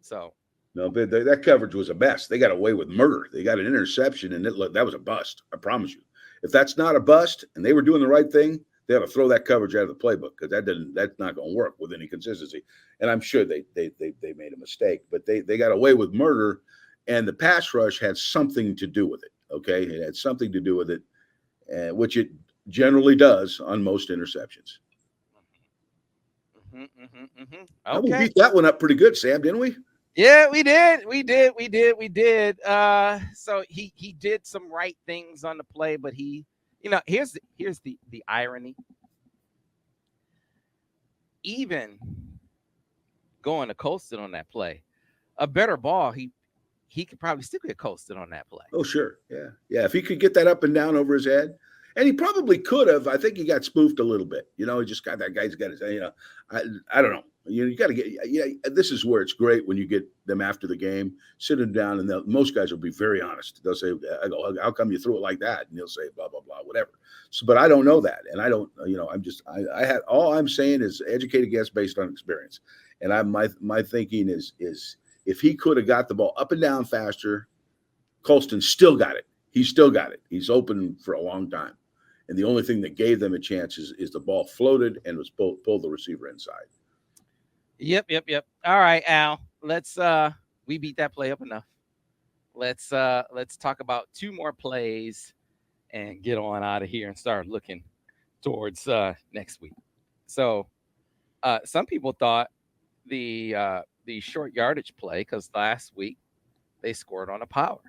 So no, but that coverage was a mess. They got away with murder. They got an interception, and that was a bust. I promise you. If that's not a bust, and they were doing the right thing, they ought to throw that coverage out of the playbook because that's not going to work with any consistency. And I'm sure they made a mistake, but they got away with murder, and the pass rush had something to do with it. Okay, it had something to do with it, which it generally does on most interceptions. We Okay. beat that one up pretty good, Sam, didn't we? Yeah, we did. So he did some right things on the play, but here's the irony. Even going to Colston on that play, a better ball, he could probably still get Colston on that play. Oh, sure. Yeah. Yeah. If he could get that up and down over his head, and he probably could have. I think he got spoofed a little bit. He just got that guy's got his, I don't know. You got to get, this is where it's great when you get them after the game, sit them down, and most guys will be very honest. They'll say, I go, how come you threw it like that? And he'll say, blah, blah, blah, whatever. So, but I don't know that. And I don't, I had, all I'm saying is educated guess based on experience. And my thinking is if he could have got the ball up and down faster, Colston still got it. He still got it. He's open for a long time. And the only thing that gave them a chance is the ball floated and was pulled the receiver inside. Yep. All right, Al. Let's we beat that play up enough. Let's talk about two more plays and get on out of here and start looking towards next week. So some people thought the short yardage play, because last week they scored on a power.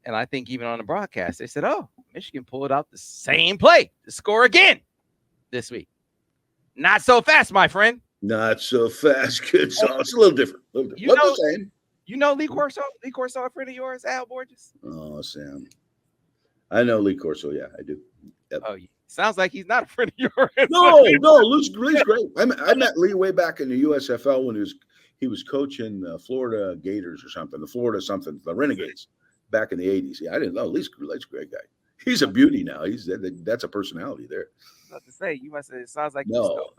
And I think even on the broadcast, they said, oh, Michigan pulled out the same play to score again this week. Not so fast, my friend. Not so fast. Good song. It's a little different. You know Lee Corso? Lee Corso, a friend of yours, Al Borges? Oh, Sam. I know Lee Corso. Yeah, I do. Yep. Oh, sounds like he's not a friend of yours. No, Lee's great. I met Lee way back in the USFL when he was coaching Florida Gators or something, the Renegades back in the 80s. Yeah, I didn't know. Lee's a great guy. He's a beauty now. That's a personality there. Not to say, you must say it sounds like no,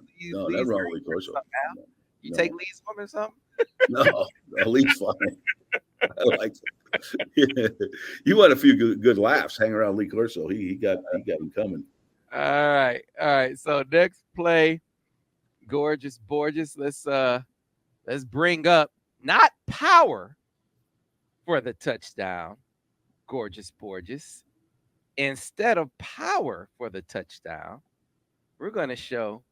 that's wrong with Lee Corso. You take Lee's woman or something? No, Lee's fine. I like it. You want a few good laughs. Hang around Lee Corso. He got him coming. All right. So next play, Gorgeous Borges. Let's bring up not power for the touchdown, Gorgeous Borges. Instead of power for the touchdown, we're going to show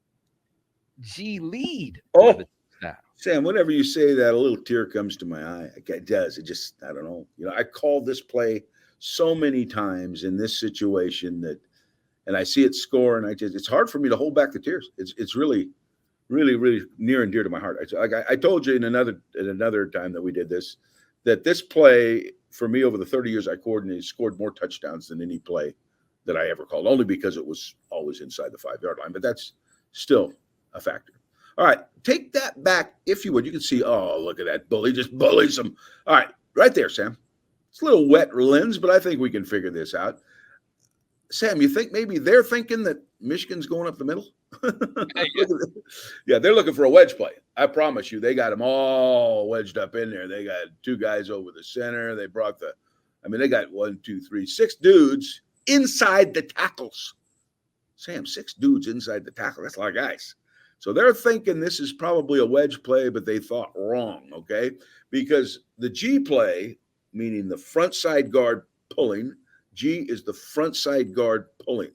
G lead for the touchdown. Sam, whenever you say that, a little tear comes to my eye. It does. It just, I don't know. I called this play so many times in this situation and I see it score, and it's hard for me to hold back the tears. It's really, really, really near and dear to my heart. I told you in another time that we did this, that this play for me over the 30 years I coordinated scored more touchdowns than any play that I ever called, only because it was always inside the 5-yard line. But that's still a factor. All right, take that back if you would. You can see, oh, look at that bully, just bullies him. All right, right there, Sam. It's a little wet lens, but I think we can figure this out. Sam, you think maybe they're thinking that Michigan's going up the middle? Yeah, they're looking for a wedge play. I promise you, they got them all wedged up in there. They got two guys over the center. They brought they got 6 dudes inside the tackles. Sam, 6 dudes inside the tackle. That's a lot of guys. So they're thinking this is probably a wedge play, but they thought wrong, okay? Because the G play, meaning the front side guard pulling, G is the front side guard pulling.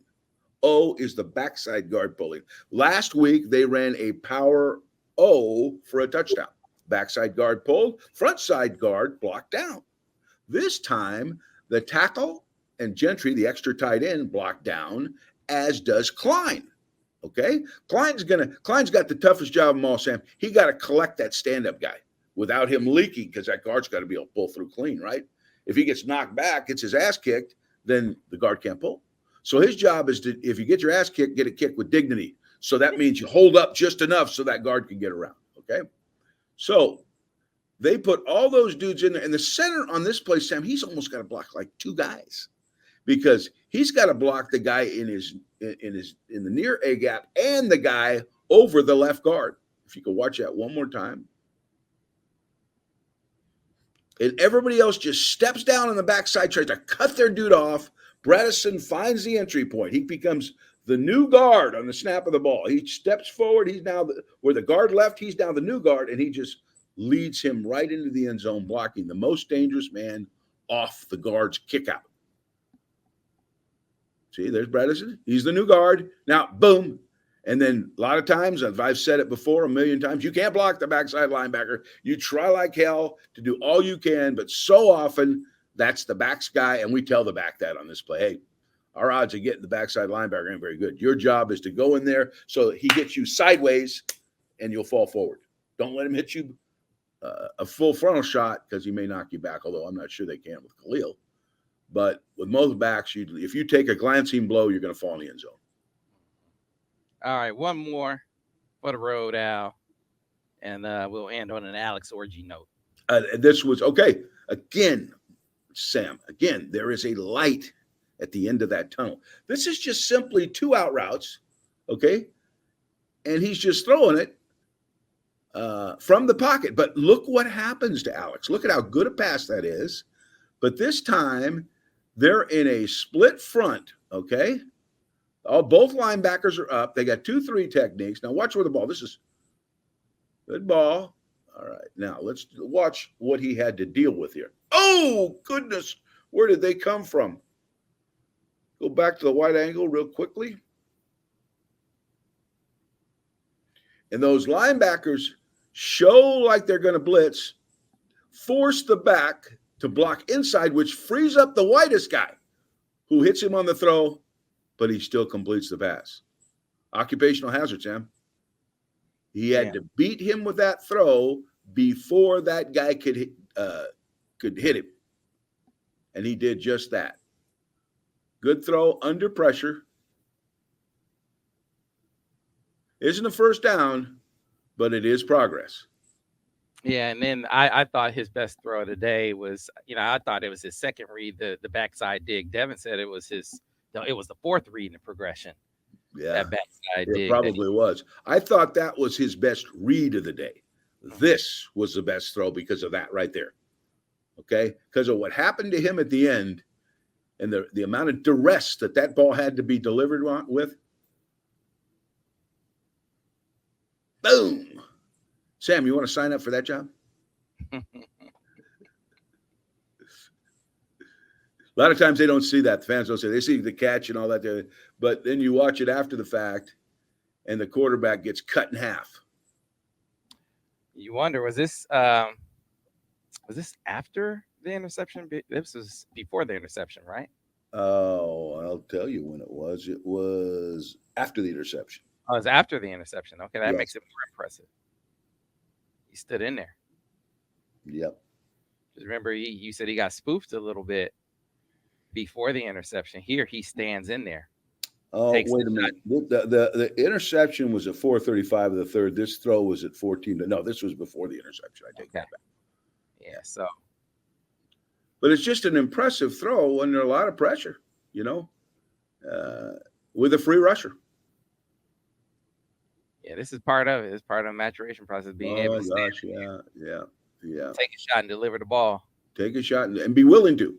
O is the backside guard pulling. Last week, they ran a power O for a touchdown. Backside guard pulled, front side guard blocked down. This time, the tackle and Gentry, the extra tight end, blocked down, as does Klein. Okay? Klein's got the toughest job of them all, Sam. He got to collect that stand-up guy without him leaking, because that guard's got to be able to pull through clean, right? If he gets knocked back, gets his ass kicked, then the guard can't pull. So his job is to, if you get your ass kicked, get it kicked with dignity. So that means you hold up just enough so that guard can get around, okay? So they put all those dudes in there. And the center on this play, Sam, he's almost got to block like 2 guys, because he's got to block the guy in the near A gap and the guy over the left guard. If you could watch that one more time. And everybody else just steps down on the backside, tries to cut their dude off. Bredesen finds the entry point. He becomes the new guard on the snap of the ball. He steps forward. He's now where the guard left. He's now the new guard, and he just leads him right into the end zone, blocking the most dangerous man off the guard's kick out. See, there's Bredesen. He's the new guard. Now, boom. And then a lot of times, I've said it before a million times, you can't block the backside linebacker. You try like hell to do all you can, but so often that's the backs guy. And we tell the back that on this play. Hey, our odds of getting the backside linebacker ain't very good. Your job is to go in there so that he gets you sideways and you'll fall forward. Don't let him hit you a full frontal shot because he may knock you back, although I'm not sure they can with Khalil. But with most backs, if you take a glancing blow, you're going to fall in the end zone. All right, one more for the road, Al, and we'll end on an Alex Orji note. This was okay. Again, Sam, there is a light at the end of that tunnel. This is just simply 2 out routes, okay? And he's just throwing it from the pocket. But look what happens to Alex. Look at how good a pass that is. But this time, they're in a split front, okay? Both linebackers are up. They got 2-3 techniques. Now watch where the ball. This is good ball. All right. Now let's watch what he had to deal with here. Oh, goodness. Where did they come from? Go back to the wide angle real quickly. And those linebackers show like they're going to blitz, force the back to block inside, which frees up the widest guy who hits him on the throw, but he still completes the pass. Occupational hazard, Sam. He had to beat him with that throw before that guy could hit him. And he did just that. Good throw under pressure. Isn't a first down, but it is progress. Yeah, and then I thought his best throw of the day was, I thought it was his second read, the backside dig. Devin said it was the fourth read in the progression. Yeah, that backside dig. It probably was. I thought that was his best read of the day. This was the best throw because of that right there. Okay? Because of what happened to him at the end and the amount of duress that ball had to be delivered with. Boom. Sam, you want to sign up for that job? A lot of times they don't see that. The fans don't say. They see the catch and all that there. But then you watch it after the fact, and the quarterback gets cut in half. You wonder, was this after the interception? This was before the interception, right? Oh, I'll tell you when it was. It was after the interception. Oh, it was after the interception. Okay, that makes it more impressive. He stood in there. Yep. Just remember, you said he got spoofed a little bit before the interception. Here, he stands in there. Oh, wait a minute. The interception was at 4:35 of the third. This throw was at 14. No, this was before the interception. I take that back. Yeah, so. But it's just an impressive throw under a lot of pressure, with a free rusher. Yeah, this is part of it. It's part of the maturation process, being able to stand. Yeah. Take a shot and deliver the ball. Take a shot and be willing to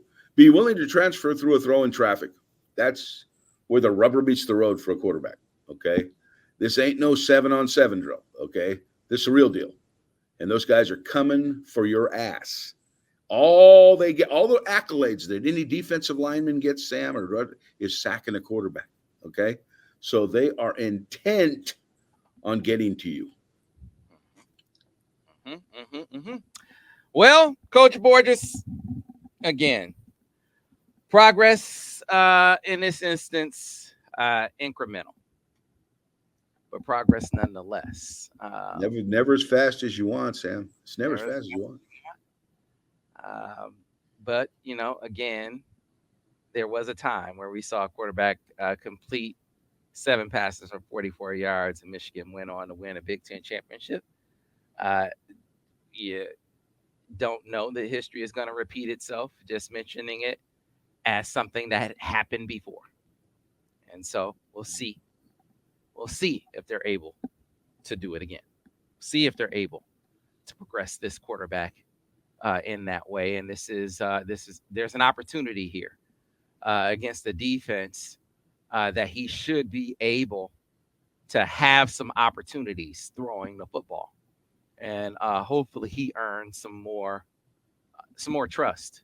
transfer through a throw in traffic. That's where the rubber meets the road for a quarterback, okay? This ain't no 7-on-7 drill, okay? This is a real deal. And those guys are coming for your ass. All the accolades that any defensive lineman gets, Sam, is sacking a quarterback, okay? So they are intent on getting to you. Well, Coach Borges, again, progress in this instance, incremental, but progress nonetheless. Never as fast as you want, Sam. It's never as fast as you want. But, again, there was a time where we saw a quarterback complete 7 passes for 44 yards, and Michigan went on to win a Big Ten championship. You don't know that history is going to repeat itself, just mentioning it as something that had happened before. And so we'll see. We'll see if they're able to do it again. See if they're able to progress this quarterback in that way. And there's an opportunity here against the defense that he should be able to have some opportunities throwing the football. and hopefully he earns some more trust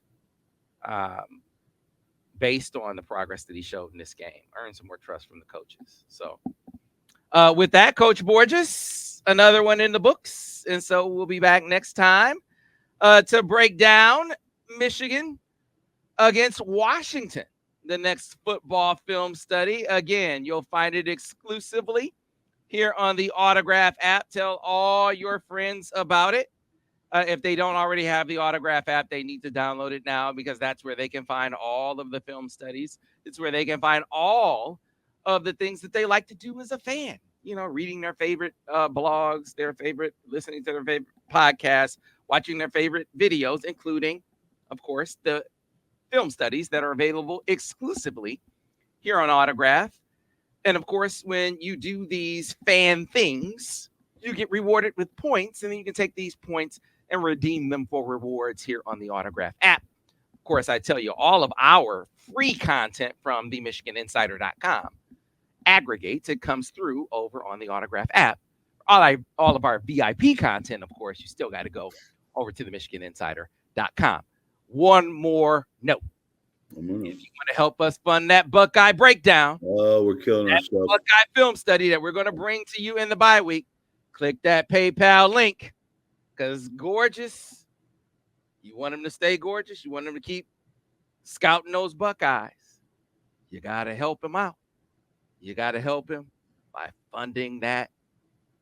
based on the progress that he showed in this game. Earn some more trust from the coaches. So with that, Coach Borges, another one in the books, and so we'll be back next time to break down Michigan against Washington, the next football film study. Again, you'll find it exclusively here on the Autograph app. Tell all your friends about it. If they don't already have the Autograph app, they need to download it now, because that's where they can find all of the film studies. It's where they can find all of the things that they like to do as a fan. You know, reading their favorite blogs, listening to their favorite podcasts, watching their favorite videos, including, of course, the film studies that are available exclusively here on Autograph. And of course, when you do these fan things, you get rewarded with points, and then you can take these points and redeem them for rewards here on the Autograph app. Of course, I tell you, all of our free content from themichiganinsider.com aggregates. It comes through over on the Autograph app. All of our VIP content, of course, you still got to go over to themichiganinsider.com. One more note. If you want to help us fund that Buckeye breakdown, we're killing ourselves. Buckeye film study that we're going to bring to you in the bye week, click that PayPal link, because Gorgeous, you want him to stay gorgeous. You want him to keep scouting those Buckeyes. You got to help him out. You got to help him by funding that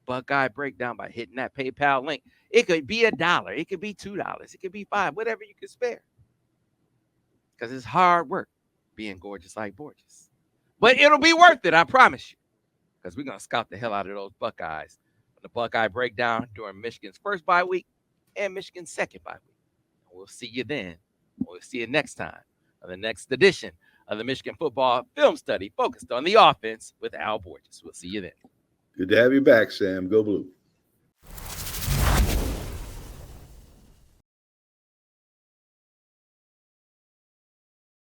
Buckeye breakdown, by hitting that PayPal link. It could be $1. It could be $2. It could be $5, whatever you can spare. Because it's hard work being gorgeous like Borges. But it'll be worth it, I promise you. Because we're going to scout the hell out of those Buckeyes. The Buckeye breakdown during Michigan's first bye week and Michigan's second bye week. We'll see you then. We'll see you next time on the next edition of the Michigan Football Film Study focused on the offense with Al Borges. We'll see you then. Good to have you back, Sam. Go Blue.